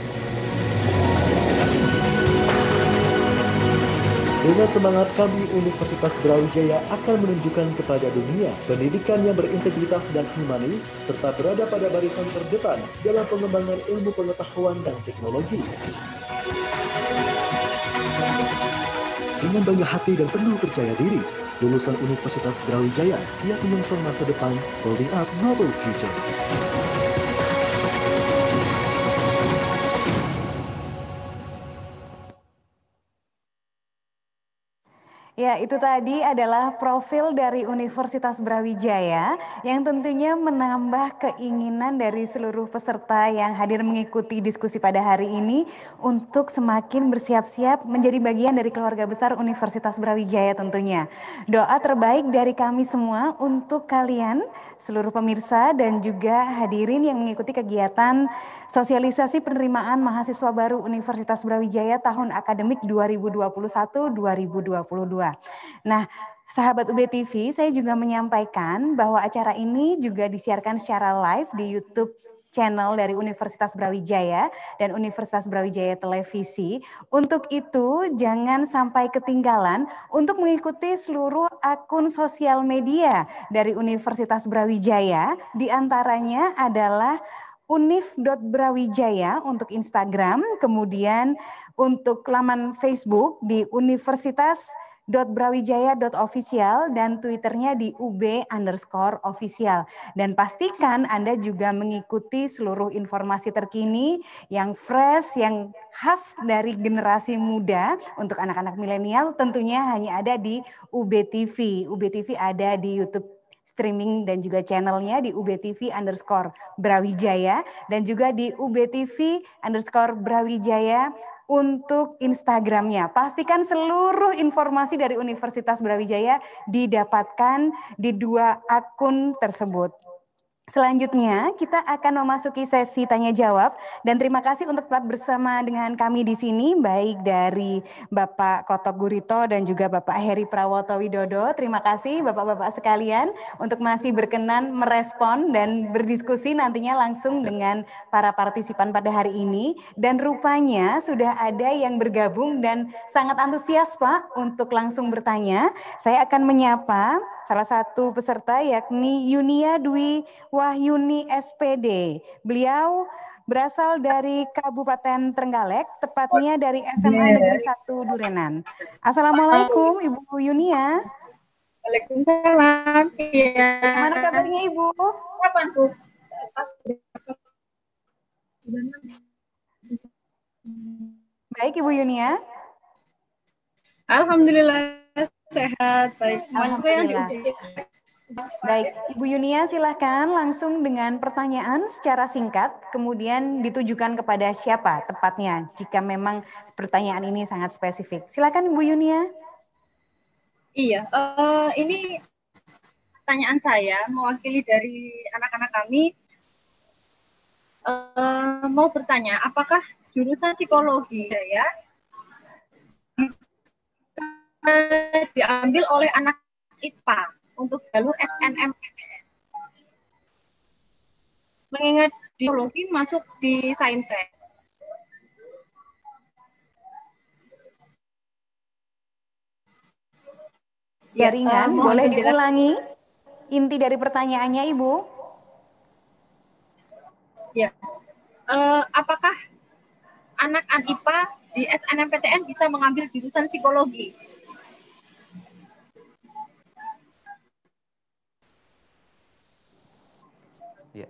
Dengan semangat kami, Universitas Brawijaya akan menunjukkan kepada dunia pendidikan yang berintegritas dan humanis, serta berada pada barisan terdepan dalam pengembangan ilmu pengetahuan dan teknologi. Dengan bangga hati dan penuh percaya diri, lulusan Universitas Brawijaya siap menyongsong masa depan, building up noble future. Ya, itu tadi adalah profil dari Universitas Brawijaya yang tentunya menambah keinginan dari seluruh peserta yang hadir mengikuti diskusi pada hari ini untuk semakin bersiap-siap menjadi bagian dari keluarga besar Universitas Brawijaya tentunya. Doa terbaik dari kami semua untuk kalian, seluruh pemirsa dan juga hadirin yang mengikuti kegiatan sosialisasi penerimaan mahasiswa baru Universitas Brawijaya tahun akademik 2021-2022. Nah, sahabat UB TV, saya juga menyampaikan bahwa acara ini juga disiarkan secara live di YouTube channel dari Universitas Brawijaya dan Universitas Brawijaya Televisi. Untuk itu, jangan sampai ketinggalan untuk mengikuti seluruh akun sosial media dari Universitas Brawijaya. Di antaranya adalah univ.brawijaya untuk Instagram, kemudian untuk laman Facebook di universitas.brawijaya.official dan Twitternya di ub_official. Dan pastikan Anda juga mengikuti seluruh informasi terkini yang fresh, yang khas dari generasi muda untuk anak-anak milenial tentunya hanya ada di UB TV. UB TV ada di YouTube streaming dan juga channelnya di ubtv_brawijaya dan juga di ubtv_brawijaya untuk Instagramnya. Pastikan seluruh informasi dari Universitas Brawijaya didapatkan di dua akun tersebut. Selanjutnya kita akan memasuki sesi tanya jawab dan terima kasih untuk tetap bersama dengan kami di sini baik dari Bapak Kotok Gurito dan juga Bapak Heri Prawoto Widodo. Terima kasih Bapak-bapak sekalian untuk masih berkenan merespon dan berdiskusi nantinya langsung dengan para partisipan pada hari ini. Dan rupanya sudah ada yang bergabung dan sangat antusias Pak untuk langsung bertanya. Saya akan menyapa salah satu peserta yakni Yunia Dwi Wahyuni SPD. Beliau berasal dari Kabupaten Trenggalek, tepatnya dari SMA Negeri 1 Durenan. Assalamualaikum Ibu Yunia. Waalaikumsalam. Iya. Bagaimana kabarnya Ibu? Kapan, Bu? Baik Ibu Yunia. Alhamdulillah sehat, baik semuanya. Alhamdulillah. Baik, Ibu Yunia silahkan langsung dengan pertanyaan secara singkat, kemudian ditujukan kepada siapa tepatnya jika memang pertanyaan ini sangat spesifik. Silakan Ibu Yunia. Iya, ini pertanyaan saya mewakili dari anak-anak kami. Mau bertanya, apakah jurusan psikologi ya bisa diambil oleh anak IPA untuk jalur SNMPTN? Mengingat psikologi masuk di saintek. Jaringan, boleh diulangi inti dari pertanyaannya Ibu? Ya, apakah anak IPA di SNMPTN bisa mengambil jurusan psikologi? Ya.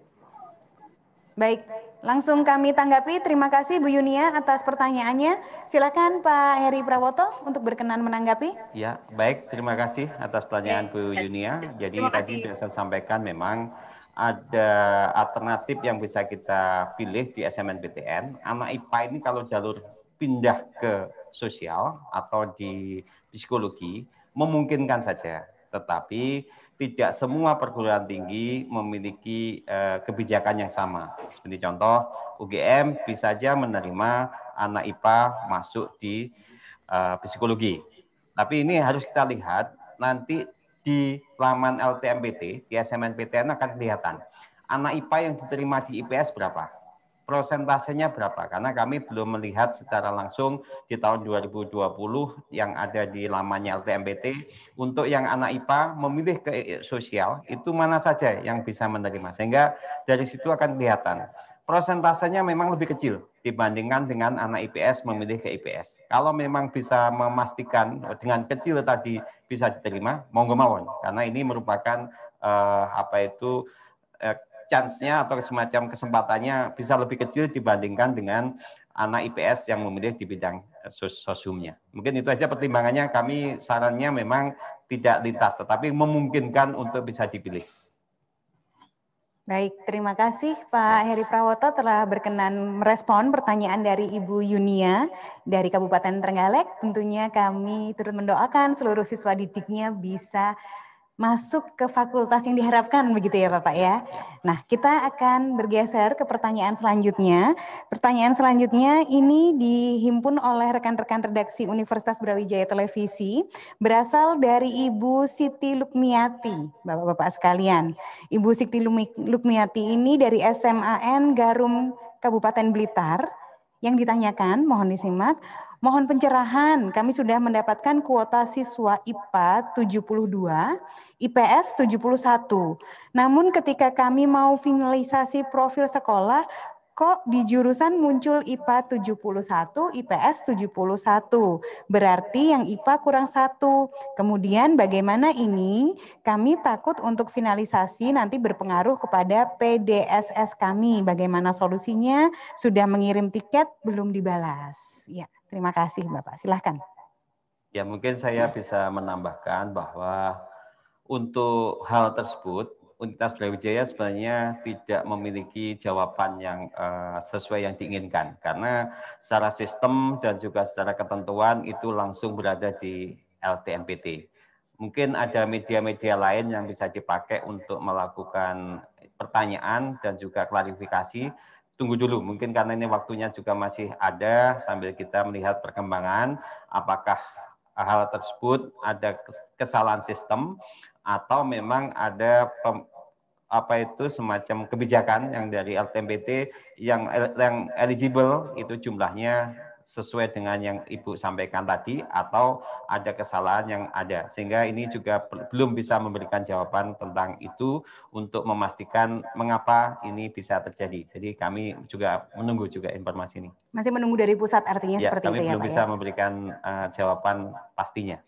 Baik, langsung kami tanggapi. Terima kasih Bu Yunia atas pertanyaannya. Silakan Pak Heri Prawoto untuk berkenan menanggapi. Ya, baik. Terima kasih atas pertanyaan Bu Yunia. Jadi tadi sudah saya sampaikan memang ada alternatif yang bisa kita pilih di SNMPTN. Anak IPA ini kalau jalur pindah ke sosial atau di psikologi memungkinkan saja, tetapi tidak semua perguruan tinggi memiliki kebijakan yang sama. Seperti contoh, UGM bisa saja menerima anak IPA masuk di psikologi. Tapi ini harus kita lihat nanti di laman LTMPT, di SNMPTN akan kelihatan anak IPA yang diterima di IPS berapa, prosentasenya berapa, karena kami belum melihat secara langsung di tahun 2020 yang ada di lamannya LTMPT untuk yang anak IPA memilih ke sosial itu mana saja yang bisa menerima, sehingga dari situ akan kelihatan prosentasenya memang lebih kecil dibandingkan dengan anak IPS memilih ke IPS. Kalau memang bisa memastikan dengan kecil tadi bisa diterima, monggo mawon, karena ini merupakan chance-nya atau semacam kesempatannya bisa lebih kecil dibandingkan dengan anak IPS yang memilih di bidang sosumnya. Mungkin itu aja pertimbangannya, kami sarannya memang tidak lintas, tetapi memungkinkan untuk bisa dipilih. Baik, terima kasih Pak Heri Prawoto telah berkenan merespon pertanyaan dari Ibu Yunia dari Kabupaten Trenggalek. Tentunya kami turut mendoakan seluruh siswa didiknya bisa masuk ke fakultas yang diharapkan, begitu ya Bapak ya. Nah, kita akan bergeser ke pertanyaan selanjutnya. Pertanyaan selanjutnya ini dihimpun oleh rekan-rekan redaksi Universitas Brawijaya Televisi, berasal dari Ibu Siti Lukmiati, Bapak-Bapak sekalian. Ibu Siti Lukmiati ini dari SMAN Garum Kabupaten Blitar. Yang ditanyakan, mohon disimak, mohon pencerahan, kami sudah mendapatkan kuota siswa IPA 72, IPS 71. Namun ketika kami mau finalisasi profil sekolah, kok di jurusan muncul IPA 71, IPS 71. Berarti yang IPA kurang 1. Kemudian bagaimana ini? Kami takut untuk finalisasi nanti berpengaruh kepada PDSS kami. Bagaimana solusinya? Sudah mengirim tiket, belum dibalas. Ya, terima kasih Bapak. Silahkan. Ya, mungkin saya bisa menambahkan bahwa untuk hal tersebut, Universitas Brawijaya sebenarnya tidak memiliki jawaban yang sesuai yang diinginkan. Karena secara sistem dan juga secara ketentuan itu langsung berada di LTMPT. Mungkin ada media-media lain yang bisa dipakai untuk melakukan pertanyaan dan juga klarifikasi. Tunggu dulu, mungkin karena ini waktunya juga masih ada sambil kita melihat perkembangan, apakah hal tersebut ada kesalahan sistem atau memang ada semacam kebijakan yang dari LTMPT yang eligible itu jumlahnya sesuai dengan yang Ibu sampaikan tadi atau ada kesalahan yang ada, sehingga ini juga belum bisa memberikan jawaban tentang itu untuk memastikan mengapa ini bisa terjadi. Jadi kami juga menunggu juga informasi ini. Masih menunggu dari pusat artinya Ya, seperti itu ya Pak ya? kami belum bisa memberikan jawaban pastinya.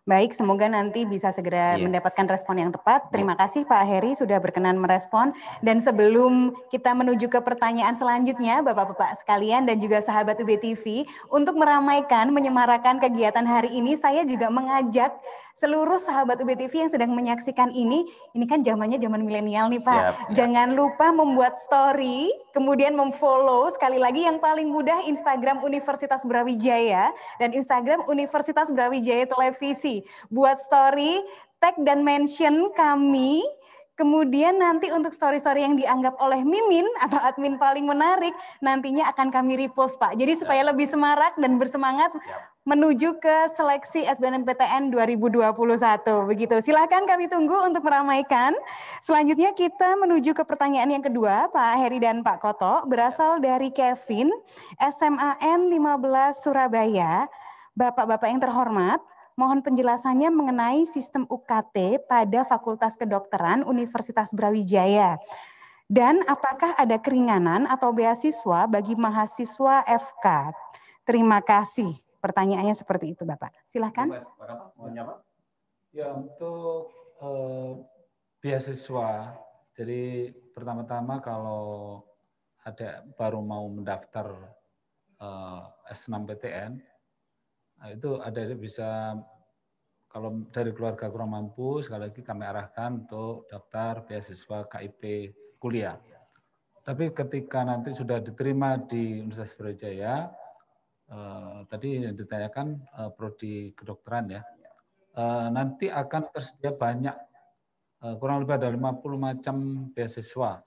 Baik, semoga nanti bisa segera mendapatkan respon yang tepat. Terima kasih Pak Heri sudah berkenan merespon. Dan sebelum kita menuju ke pertanyaan selanjutnya, Bapak-Bapak sekalian dan juga sahabat UB TV, untuk meramaikan, menyemarakan kegiatan hari ini, saya juga mengajak seluruh sahabat UB TV yang sedang menyaksikan ini kan zamannya zaman milenial nih Pak. Jangan lupa membuat story, kemudian memfollow, sekali lagi yang paling mudah Instagram Universitas Brawijaya dan Instagram Universitas Brawijaya Televisi. Buat story, tag dan mention kami. Kemudian nanti untuk story-story yang dianggap oleh Mimin atau admin paling menarik, nantinya akan kami repost Pak. Jadi supaya lebih semarak dan bersemangat menuju ke seleksi SBMPTN 2021. Begitu, silahkan kami tunggu untuk meramaikan. Selanjutnya kita menuju ke pertanyaan yang kedua, Pak Heri dan Pak Koto, berasal dari Kevin, SMAN 15 Surabaya. Bapak-bapak yang terhormat, mohon penjelasannya mengenai sistem UKT pada Fakultas Kedokteran Universitas Brawijaya. Dan apakah ada keringanan atau beasiswa bagi mahasiswa FK? Terima kasih. Pertanyaannya seperti itu, Bapak. Silakan. Ya, untuk beasiswa, jadi pertama-tama kalau ada baru mau mendaftar S6PTN, nah, itu ada bisa, kalau dari keluarga kurang mampu, sekali lagi kami arahkan untuk daftar beasiswa KIP kuliah. Tapi ketika nanti sudah diterima di Universitas Brawijaya, tadi yang ditanyakan prodi kedokteran ya, nanti akan tersedia banyak, kurang lebih ada 50 macam beasiswa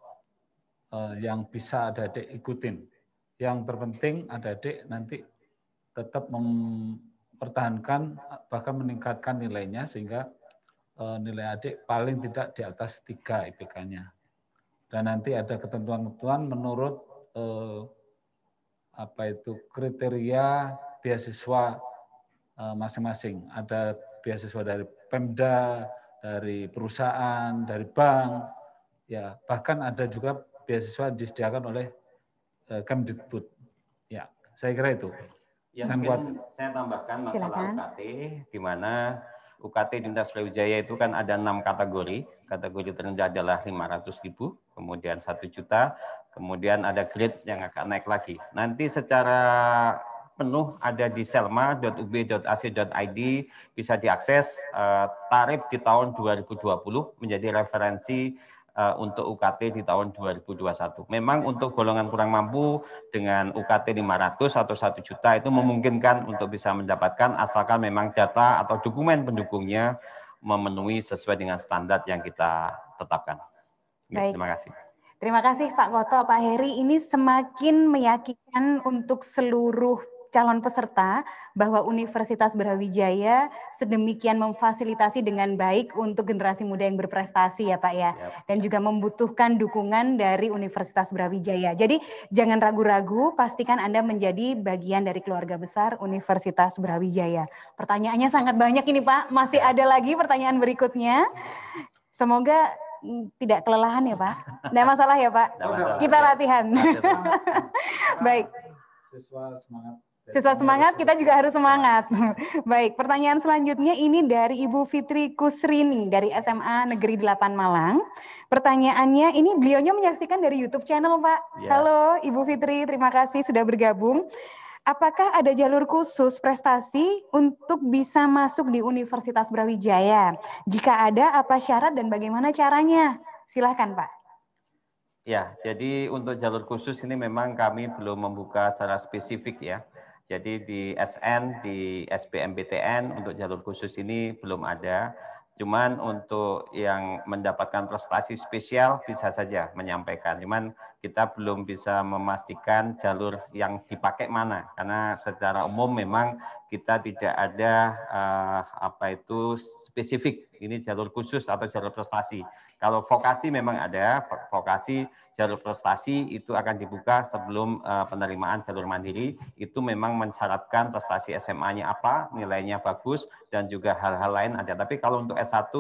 yang bisa adik-adik ikutin. Yang terpenting adik-adik nanti tetap mempertahankan bahkan meningkatkan nilainya sehingga nilai adik paling tidak di atas 3 IPK-nya. Dan nanti ada ketentuan-ketentuan menurut kriteria beasiswa masing-masing. Ada beasiswa dari Pemda, dari perusahaan, dari bank, ya bahkan ada juga beasiswa disediakan oleh Kemdikbud. Ya, saya kira itu. Ya, mungkin saya tambahkan masalah UKT, di mana UKT di Universitas Brawijaya itu kan ada 6 kategori. Kategori terendah adalah 500.000, kemudian 1 juta, kemudian ada grade yang agak naik lagi. Nanti secara penuh ada di selma.ub.ac.id, bisa diakses. Tarif di tahun 2020 menjadi referensi untuk UKT di tahun 2021. Memang untuk golongan kurang mampu dengan UKT 500 atau 1 juta itu memungkinkan untuk bisa mendapatkan, asalkan memang data atau dokumen pendukungnya memenuhi sesuai dengan standar yang kita tetapkan. Baik. Terima kasih. Terima kasih Pak Koto. Pak Heri, ini semakin meyakinkan untuk seluruh calon peserta bahwa Universitas Brawijaya sedemikian memfasilitasi dengan baik untuk generasi muda yang berprestasi ya Pak ya. Dan juga membutuhkan dukungan dari Universitas Brawijaya. Jadi jangan ragu-ragu, pastikan Anda menjadi bagian dari keluarga besar Universitas Brawijaya. Pertanyaannya sangat banyak ini Pak, masih ada lagi pertanyaan berikutnya. Semoga tidak kelelahan ya Pak. Tidak masalah ya Pak. Kita latihan. Baik. Siswa semangat. Siswa semangat, kita juga harus semangat. Baik, pertanyaan selanjutnya ini dari Ibu Fitri Kusrini dari SMA Negeri 8 Malang. Pertanyaannya ini beliaunya menyaksikan dari YouTube channel Pak. Halo Ibu Fitri, terima kasih sudah bergabung. Apakah ada jalur khusus prestasi untuk bisa masuk di Universitas Brawijaya? Jika ada, apa syarat dan bagaimana caranya? Silahkan Pak. Ya, jadi untuk jalur khusus ini memang kami belum membuka secara spesifik ya. Jadi di SN, di SBMPTN untuk jalur khusus ini belum ada. Cuman untuk yang mendapatkan prestasi spesial bisa saja menyampaikan. Cuman kita belum bisa memastikan jalur yang dipakai mana. Karena secara umum memang kita tidak ada spesifik. Ini jalur khusus atau jalur prestasi. Kalau vokasi memang ada, vokasi jalur prestasi itu akan dibuka sebelum penerimaan jalur mandiri. Itu memang mensyaratkan prestasi SMA-nya apa, nilainya bagus, dan juga hal-hal lain ada. Tapi kalau untuk S1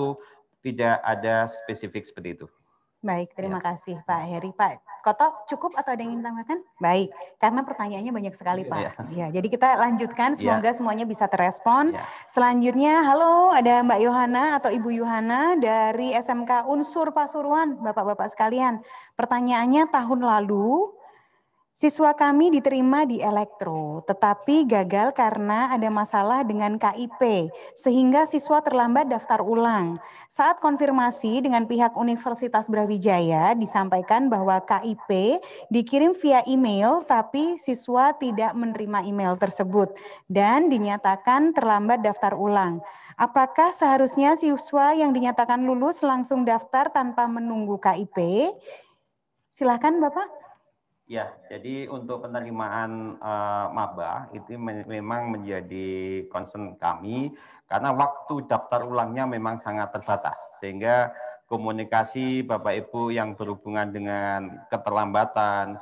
tidak ada spesifik seperti itu. Baik, terima kasih Pak Heri. Pak Koto, cukup atau ada yang ingin tambahkan? Baik, karena pertanyaannya banyak sekali Pak. Ya, jadi kita lanjutkan, semoga semuanya bisa terrespon. Selanjutnya, halo, ada Mbak Yohana atau Ibu Yohana dari SMK Unsur Pasuruan, Bapak-Bapak sekalian. Pertanyaannya tahun lalu, siswa kami diterima di elektro, tetapi gagal karena ada masalah dengan KIP, sehingga siswa terlambat daftar ulang. Saat konfirmasi dengan pihak Universitas Brawijaya, disampaikan bahwa KIP dikirim via email, tapi siswa tidak menerima email tersebut, dan dinyatakan terlambat daftar ulang. Apakah seharusnya siswa yang dinyatakan lulus langsung daftar tanpa menunggu KIP? Silakan Bapak. Ya, jadi untuk penerimaan maba itu memang menjadi concern kami karena waktu daftar ulangnya memang sangat terbatas sehingga komunikasi Bapak Ibu yang berhubungan dengan keterlambatan,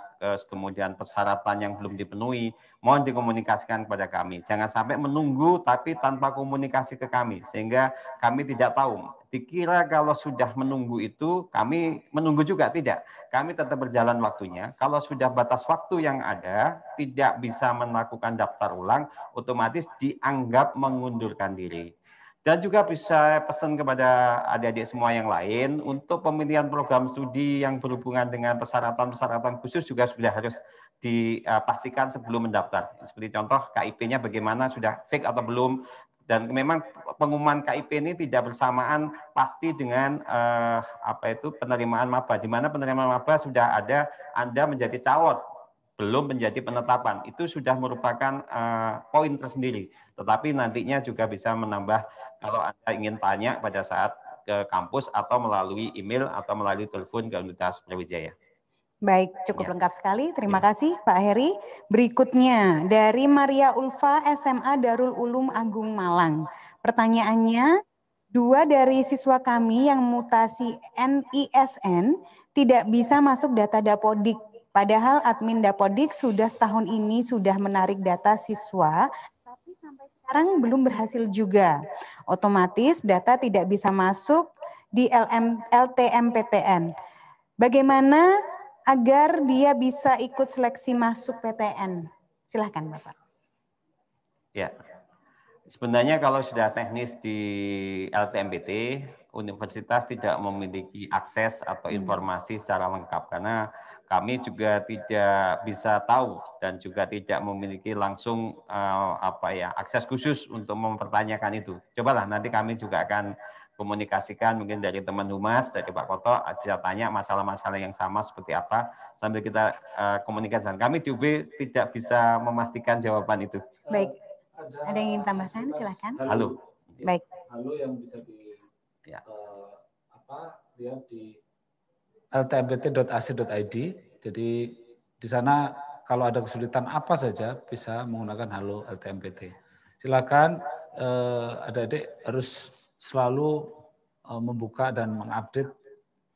kemudian persyaratan yang belum dipenuhi, mohon dikomunikasikan kepada kami. Jangan sampai menunggu tapi tanpa komunikasi ke kami sehingga kami tidak tahu. Dikira kalau sudah menunggu itu kami menunggu juga, tidak. Kami tetap berjalan waktunya. Kalau sudah batas waktu yang ada, tidak bisa melakukan daftar ulang, otomatis dianggap mengundurkan diri. Dan juga bisa pesan kepada adik-adik semua yang lain, untuk pemilihan program studi yang berhubungan dengan persyaratan-persyaratan khusus juga sudah harus dipastikan sebelum mendaftar. Seperti contoh KIP-nya bagaimana, sudah fix atau belum. Dan memang pengumuman KIP ini tidak bersamaan pasti dengan penerimaan maba. Di mana penerimaan maba sudah ada, Anda menjadi calon, belum menjadi penetapan. Itu sudah merupakan poin tersendiri. Tetapi nantinya juga bisa menambah kalau Anda ingin tanya pada saat ke kampus atau melalui email atau melalui telepon ke Universitas Brawijaya. Baik, cukup lengkap sekali. Terima kasih Pak Heri. Berikutnya dari Maria Ulfa SMA Darul Ulum Agung Malang. Pertanyaannya, 2 dari siswa kami yang mutasi NISN tidak bisa masuk data Dapodik. Padahal admin Dapodik sudah setahun ini sudah menarik data siswa, tapi sampai sekarang belum berhasil juga. Otomatis data tidak bisa masuk di LTMPTN. Bagaimana agar dia bisa ikut seleksi masuk PTN? Silahkan Bapak. Ya, Sebenarnya kalau sudah teknis di LTMPT, universitas tidak memiliki akses atau informasi secara lengkap karena kami juga tidak bisa tahu dan juga tidak memiliki langsung akses khusus untuk mempertanyakan itu. Cobalah nanti kami juga akan komunikasikan mungkin dari teman humas, dari Pak Koto, bisa tanya masalah-masalah yang sama seperti apa sambil kita komunikasikan. Kami di UB tidak bisa memastikan jawaban itu. Baik. Ada yang ingin tambahkan? Silakan. Halo. Baik. Halo yang bisa di ya. Lihat di ltmpt.ac.id. Jadi di sana kalau ada kesulitan apa saja bisa menggunakan Halo LTMPT. Silakan adik-adik harus selalu membuka dan mengupdate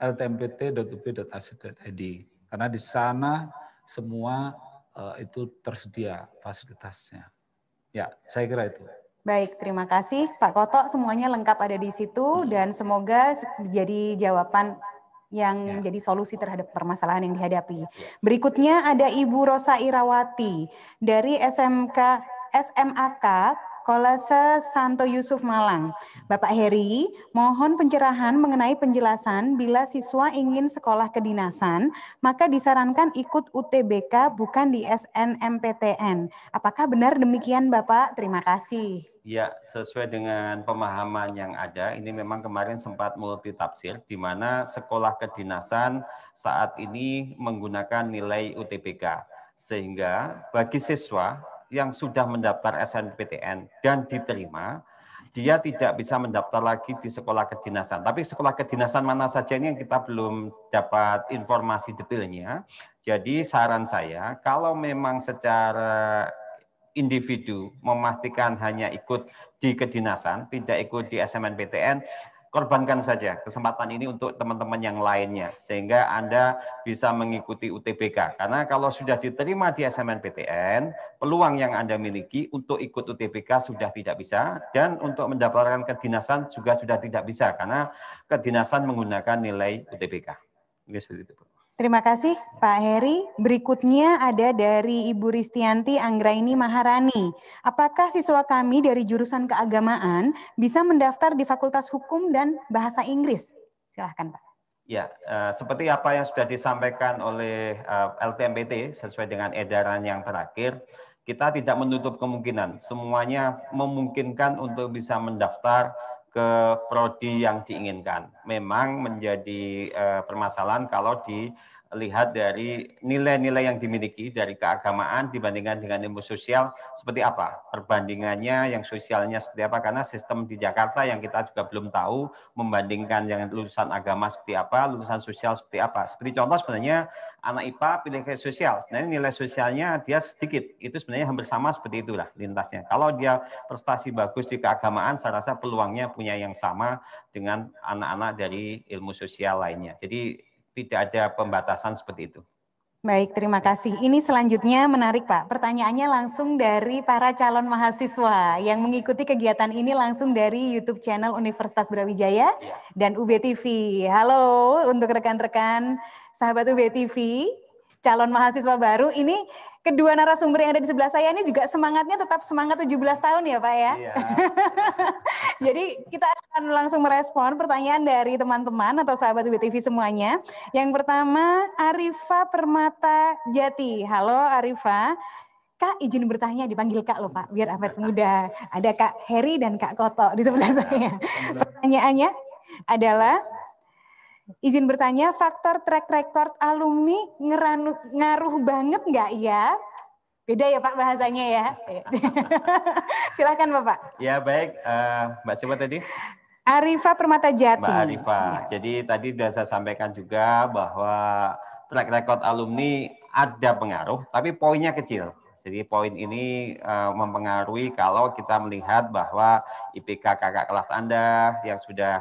ltmpt.ub.ac.id karena di sana semua itu tersedia fasilitasnya. Ya, saya kira itu. Baik, terima kasih Pak Koto. Semuanya lengkap ada di situ dan semoga menjadi jawaban yang menjadi solusi terhadap permasalahan yang dihadapi. Berikutnya ada Ibu Rosa Irawati dari SMAK Kolase Santo Yusuf Malang. Bapak Heri, mohon pencerahan mengenai penjelasan bila siswa ingin sekolah kedinasan, maka disarankan ikut UTBK bukan di SNMPTN. Apakah benar demikian Bapak? Terima kasih. Ya, sesuai dengan pemahaman yang ada, ini memang kemarin sempat multitafsir, di mana sekolah kedinasan saat ini menggunakan nilai UTBK. Sehingga bagi siswa yang sudah mendaftar SNMPTN dan diterima, dia tidak bisa mendaftar lagi di sekolah kedinasan. Tapi sekolah kedinasan mana saja ini yang kita belum dapat informasi detailnya. Jadi saran saya, kalau memang secara individu memastikan hanya ikut di kedinasan, tidak ikut di SNMPTN, korbankan saja kesempatan ini untuk teman-teman yang lainnya, sehingga Anda bisa mengikuti UTBK. Karena kalau sudah diterima di SNMPTN, peluang yang Anda miliki untuk ikut UTBK sudah tidak bisa, dan untuk mendapatkan kedinasan juga sudah tidak bisa, karena kedinasan menggunakan nilai UTBK. Ini seperti itu, Bu. Terima kasih Pak Heri. Berikutnya ada dari Ibu Ristianti Anggraini Maharani. Apakah siswa kami dari jurusan keagamaan bisa mendaftar di Fakultas Hukum dan Bahasa Inggris? Silahkan Pak. Ya, seperti apa yang sudah disampaikan oleh LTMPT sesuai dengan edaran yang terakhir, kita tidak menutup kemungkinan. Semuanya memungkinkan untuk bisa mendaftar ke prodi yang diinginkan. Memang menjadi permasalahan kalau dilihat dari nilai-nilai yang dimiliki dari keagamaan dibandingkan dengan ilmu sosial seperti apa. Perbandingannya yang sosialnya seperti apa, karena sistem di Jakarta yang kita juga belum tahu membandingkan yang lulusan agama seperti apa, lulusan sosial seperti apa. Seperti contoh sebenarnya anak IPA pilih ke sosial, nah nilai sosialnya dia sedikit, itu sebenarnya hampir sama seperti itulah lintasnya. Kalau dia prestasi bagus di keagamaan, saya rasa peluangnya punya yang sama dengan anak-anak dari ilmu sosial lainnya. Jadi tidak ada pembatasan seperti itu. Baik, terima kasih. Ini selanjutnya menarik Pak. Pertanyaannya langsung dari para calon mahasiswa yang mengikuti kegiatan ini langsung dari YouTube channel Universitas Brawijaya dan UB TV. Halo untuk rekan-rekan sahabat UB TV, calon mahasiswa baru. Ini kedua narasumber yang ada di sebelah saya ini juga semangatnya tetap semangat 17 tahun ya Pak ya. Iya. Jadi kita akan langsung merespon pertanyaan dari teman-teman atau sahabat UB TV semuanya. Yang pertama Arifa Permata Jati. Halo Arifa. Kak izin bertanya, dipanggil Kak loh Pak, biar awet muda. Ada Kak Heri dan Kak Koto di sebelah saya. Pertanyaannya adalah, izin bertanya, faktor track record alumni ngaruh banget nggak ya? Beda ya Pak bahasanya ya. Silakan Bapak. Ya baik, Mbak siapa tadi? Arifa Permata Jati. Mbak Arifa. Ya. Jadi tadi sudah saya sampaikan juga bahwa track record alumni ada pengaruh, tapi poinnya kecil. Jadi poin ini mempengaruhi kalau kita melihat bahwa IPK kakak kelas Anda yang sudah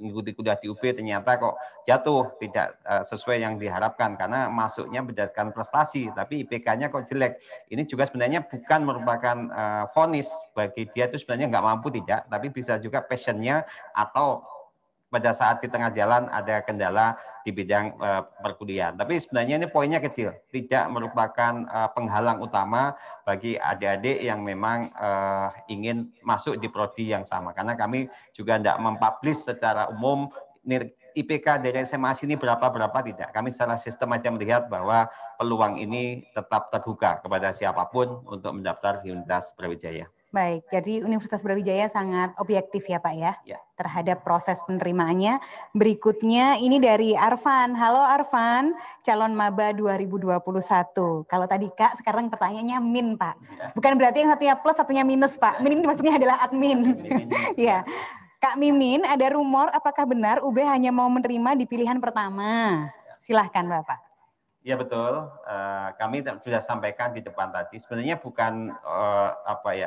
mengikuti kuliah di UB ternyata kok jatuh, tidak sesuai yang diharapkan karena masuknya berdasarkan prestasi, tapi IPK-nya kok jelek. Ini juga sebenarnya bukan merupakan vonis bagi dia itu sebenarnya nggak mampu tidak, tapi bisa juga passion-nya atau pada saat di tengah jalan ada kendala di bidang perkuliahan. Tapi sebenarnya ini poinnya kecil, tidak merupakan penghalang utama bagi adik-adik yang memang ingin masuk di prodi yang sama. Karena kami juga tidak mempublish secara umum IPK dari SMA sini berapa-berapa, tidak. Kami secara sistem aja melihat bahwa peluang ini tetap terbuka kepada siapapun untuk mendaftar di Universitas Brawijaya. Baik, jadi Universitas Brawijaya sangat objektif ya Pak ya, terhadap proses penerimaannya. Berikutnya ini dari Arfan. Halo Arfan, calon maba 2021. Kalau tadi Kak, sekarang pertanyaannya min Pak. Bukan berarti yang satunya plus, satunya minus Pak. Min ini maksudnya adalah admin. Ya, Kak Mimin, ada rumor apakah benar UB hanya mau menerima di pilihan pertama? Silahkan Bapak. Ya betul, kami sudah sampaikan di depan tadi. Sebenarnya bukan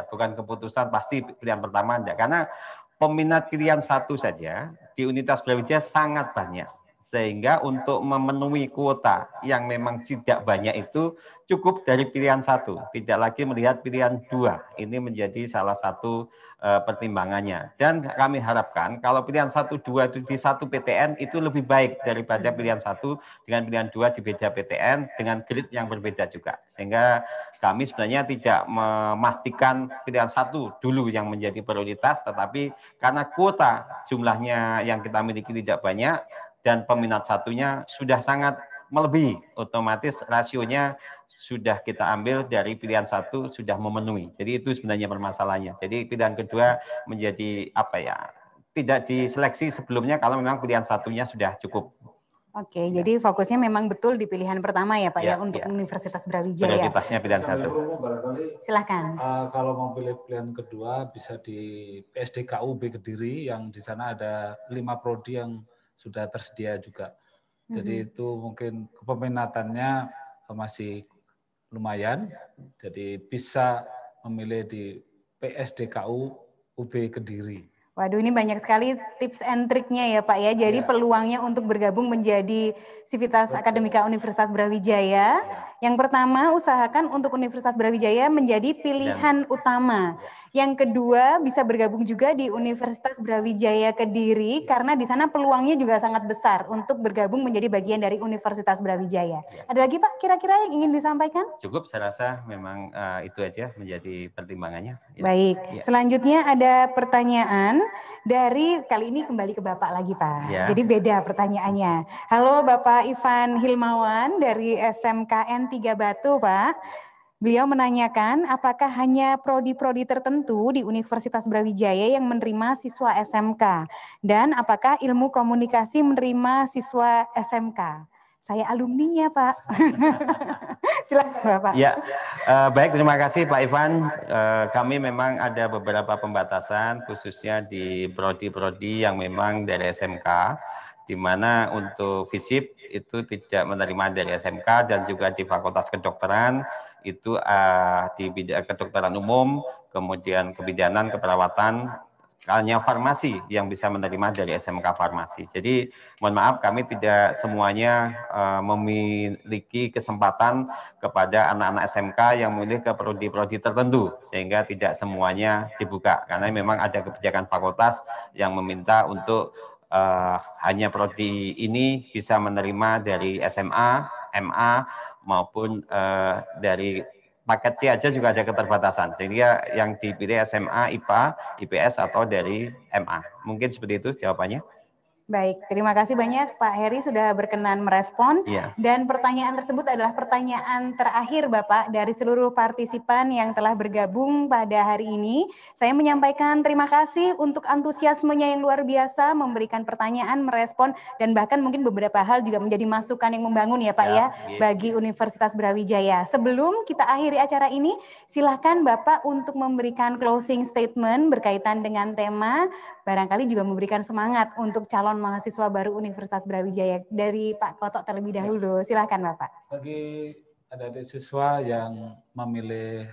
bukan keputusan pasti pilihan pertama, enggak. Karena peminat pilihan satu saja di Universitas Brawijaya sangat banyak. Sehingga untuk memenuhi kuota yang memang tidak banyak itu cukup dari pilihan satu, tidak lagi melihat pilihan dua. Ini menjadi salah satu pertimbangannya. Dan kami harapkan kalau pilihan 1, 2 itu di satu PTN itu lebih baik daripada pilihan 1 dengan pilihan 2 di beda PTN dengan grade yang berbeda juga. Sehingga kami sebenarnya tidak memastikan pilihan 1 dulu yang menjadi prioritas, tetapi karena kuota jumlahnya yang kita miliki tidak banyak dan peminat satunya sudah sangat melebihi, otomatis rasionya sudah kita ambil dari pilihan 1 sudah memenuhi. Jadi itu sebenarnya permasalahannya. Jadi pilihan kedua menjadi tidak diseleksi sebelumnya kalau memang pilihan satunya sudah cukup. Oke, jadi fokusnya memang betul di pilihan pertama ya Pak ya untuk Universitas Brawijaya. Prioritasnya pilihan 1. Silakan. Kalau mau pilih pilihan kedua bisa di PSDK UB Kediri yang di sana ada 5 prodi yang sudah tersedia juga. Jadi itu mungkin kepeminatannya masih lumayan, jadi bisa memilih di PSDKU UB Kediri. Waduh, ini banyak sekali tips and triknya ya Pak ya. Jadi peluangnya untuk bergabung menjadi Sivitas Akademika Universitas Brawijaya. Yang pertama, usahakan untuk Universitas Brawijaya menjadi pilihan utama. Yang kedua, bisa bergabung juga di Universitas Brawijaya Kediri karena di sana peluangnya juga sangat besar untuk bergabung menjadi bagian dari Universitas Brawijaya. Ada lagi Pak kira-kira yang ingin disampaikan? Cukup, saya rasa memang itu aja menjadi pertimbangannya. Baik, selanjutnya ada pertanyaan dari, kali ini kembali ke Bapak lagi Pak. Jadi beda pertanyaannya. Halo Bapak Ivan Hilmawan dari SMKN 3 Batu Pak. Beliau menanyakan apakah hanya prodi-prodi tertentu di Universitas Brawijaya yang menerima siswa SMK dan apakah ilmu komunikasi menerima siswa SMK. Saya alumninya Pak. Silakan Bapak. Ya, baik, terima kasih Pak Ivan. Kami memang ada beberapa pembatasan khususnya di prodi-prodi yang memang dari SMK, di mana untuk FISIP itu tidak menerima dari SMK dan juga di Fakultas Kedokteran itu di bidang kedokteran umum, kemudian kebidanan, keperawatan, hanya farmasi yang bisa menerima dari SMK Farmasi. Jadi mohon maaf kami tidak semuanya memiliki kesempatan kepada anak-anak SMK yang memilih ke prodi-prodi tertentu, sehingga tidak semuanya dibuka karena memang ada kebijakan fakultas yang meminta untuk hanya prodi ini bisa menerima dari SMA, MA maupun dari paket C aja juga ada keterbatasan, sehingga yang dipilih SMA, IPA, IPS atau dari MA. Mungkin seperti itu jawabannya. Baik, terima kasih banyak Pak Heri sudah berkenan merespon. Dan pertanyaan tersebut adalah pertanyaan terakhir Bapak dari seluruh partisipan yang telah bergabung pada hari ini. Saya menyampaikan terima kasih untuk antusiasmenya yang luar biasa, memberikan pertanyaan, merespon, dan bahkan mungkin beberapa hal juga menjadi masukan yang membangun ya Pak ya, bagi Universitas Brawijaya. Sebelum kita akhiri acara ini, silahkan Bapak untuk memberikan closing statement berkaitan dengan tema, barangkali juga memberikan semangat untuk calon mahasiswa baru Universitas Brawijaya. Dari Pak Kotok terlebih dahulu, silahkan Bapak. Bagi adik-adik siswa yang memilih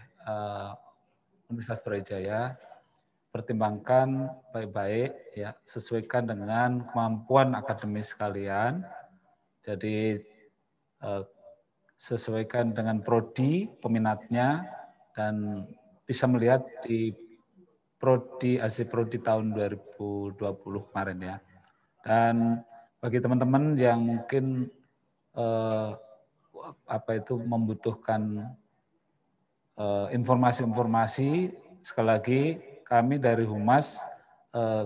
Universitas Brawijaya, pertimbangkan baik-baik, ya, sesuaikan dengan kemampuan akademis kalian. Jadi sesuaikan dengan prodi peminatnya dan bisa melihat di prodi ASI Prodi tahun 2020 kemarin ya. Dan bagi teman-teman yang mungkin membutuhkan informasi-informasi, sekali lagi kami dari Humas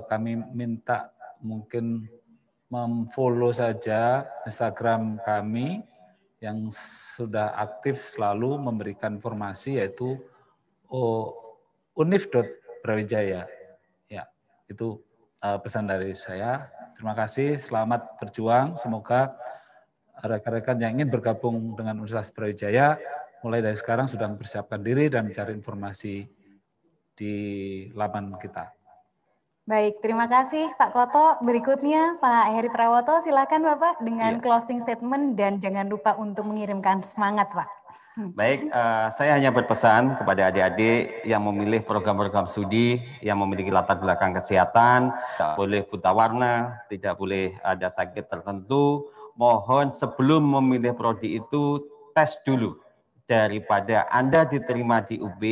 kami minta mungkin memfollow saja Instagram kami yang sudah aktif selalu memberikan informasi, yaitu univ.brawijaya. Ya, itu pesan dari saya. Terima kasih, selamat berjuang. Semoga rekan-rekan yang ingin bergabung dengan Universitas Brawijaya mulai dari sekarang sudah mempersiapkan diri dan mencari informasi di laman kita. Baik, terima kasih Pak Koto. Berikutnya Pak Heri Prawoto, silakan Bapak dengan closing statement dan jangan lupa untuk mengirimkan semangat Pak. Baik, saya hanya berpesan kepada adik-adik yang memilih program-program studi yang memiliki latar belakang kesehatan, tidak boleh buta warna, tidak boleh ada sakit tertentu. Mohon sebelum memilih prodi itu tes dulu. Daripada Anda diterima di UB,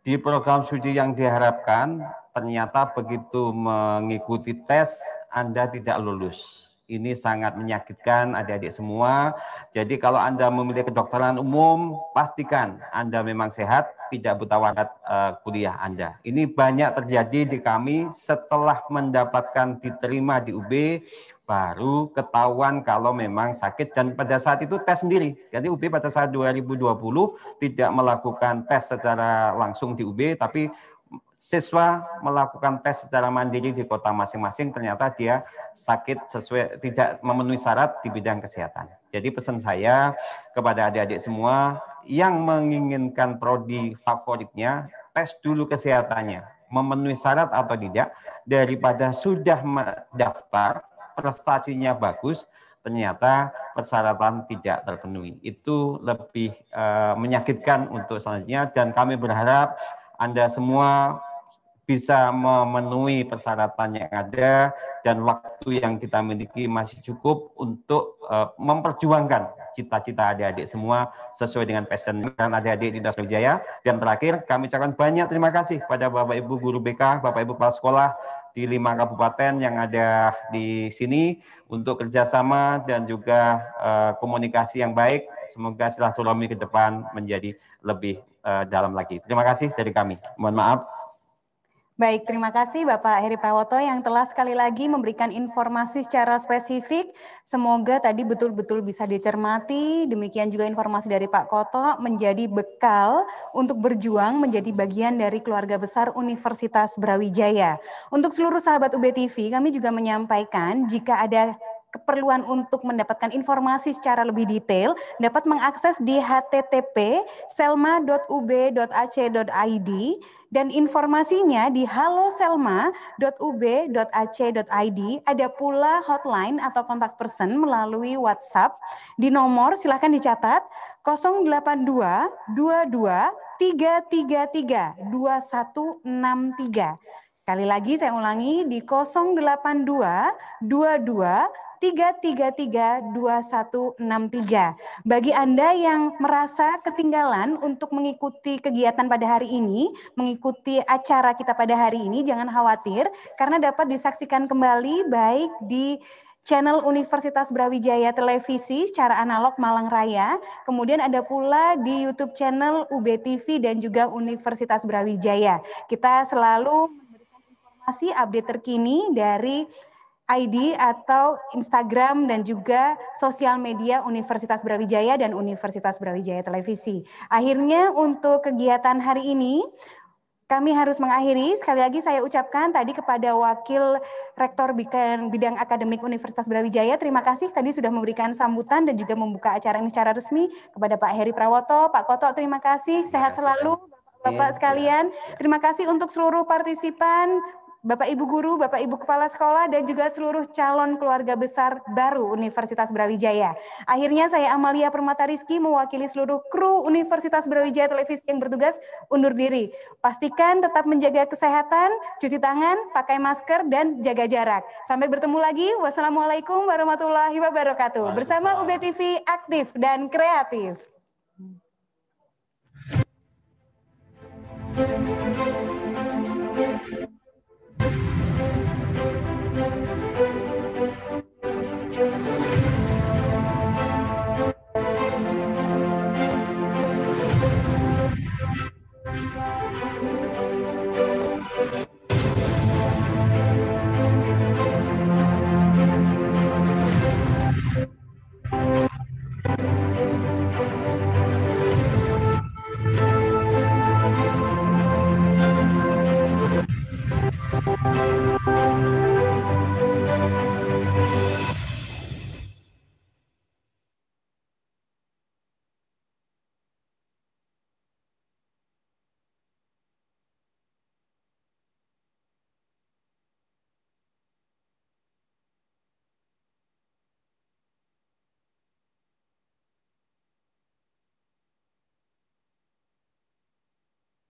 di program studi yang diharapkan, ternyata begitu mengikuti tes Anda tidak lulus. Ini sangat menyakitkan adik-adik semua. Jadi kalau Anda memilih kedokteran umum, pastikan Anda memang sehat, tidak buta warna kuliah Anda. Ini banyak terjadi di kami setelah mendapatkan diterima di UB, baru ketahuan kalau memang sakit, dan pada saat itu tes sendiri. Jadi UB pada saat 2020 tidak melakukan tes secara langsung di UB, tapi siswa melakukan tes secara mandiri di kota masing-masing, ternyata dia sakit sesuai tidak memenuhi syarat di bidang kesehatan. Jadi pesan saya kepada adik-adik semua yang menginginkan prodi favoritnya, tes dulu kesehatannya, memenuhi syarat atau tidak, daripada sudah mendaftar, prestasinya bagus, ternyata persyaratan tidak terpenuhi. Itu lebih menyakitkan untuk selanjutnya, dan kami berharap Anda semua bisa memenuhi persyaratan yang ada, dan waktu yang kita miliki masih cukup untuk memperjuangkan cita-cita adik-adik semua sesuai dengan passion dan adik-adik di Universitas Brawijaya. Dan terakhir, kami ucapkan banyak terima kasih pada Bapak Ibu Guru BK, Bapak Ibu Kepala Sekolah di 5 kabupaten yang ada di sini untuk kerjasama dan juga komunikasi yang baik. Semoga silaturahmi ke depan menjadi lebih dalam lagi. Terima kasih dari kami. Mohon maaf. Baik, terima kasih Bapak Heri Prawoto yang telah sekali lagi memberikan informasi secara spesifik. Semoga tadi betul-betul bisa dicermati. Demikian juga informasi dari Pak Koto menjadi bekal untuk berjuang menjadi bagian dari keluarga besar Universitas Brawijaya. Untuk seluruh sahabat UB TV, kami juga menyampaikan jika ada keperluan untuk mendapatkan informasi secara lebih detail dapat mengakses di http://selma.ub.ac.id dan informasinya di haloselma.ub.ac.id. Ada pula hotline atau kontak person melalui WhatsApp di nomor, silahkan dicatat, 082 22 333 2163. Sekali lagi saya ulangi di 082 22 333 2163. Bagi Anda yang merasa ketinggalan untuk mengikuti kegiatan pada hari ini, mengikuti acara kita pada hari ini, jangan khawatir karena dapat disaksikan kembali baik di channel Universitas Brawijaya Televisi secara analog Malang Raya, kemudian ada pula di YouTube channel UB TV dan juga Universitas Brawijaya. Kita selalu memberikan informasi update terkini dari ID atau Instagram dan juga sosial media Universitas Brawijaya dan Universitas Brawijaya Televisi. Akhirnya untuk kegiatan hari ini kami harus mengakhiri. Sekali lagi saya ucapkan tadi kepada Wakil Rektor Bidang Akademik Universitas Brawijaya, terima kasih tadi sudah memberikan sambutan dan juga membuka acara ini secara resmi. Kepada Pak Heri Prawoto, Pak Koto, terima kasih. Sehat selalu Bapak sekalian. Terima kasih untuk seluruh partisipan, Bapak Ibu Guru, Bapak Ibu Kepala Sekolah, dan juga seluruh calon keluarga besar baru Universitas Brawijaya. Akhirnya saya Amalia Permata Rizky mewakili seluruh kru Universitas Brawijaya Televisi yang bertugas undur diri. Pastikan tetap menjaga kesehatan, cuci tangan, pakai masker, dan jaga jarak. Sampai bertemu lagi. Wassalamualaikum warahmatullahi wabarakatuh. Bersama UB TV aktif dan kreatif.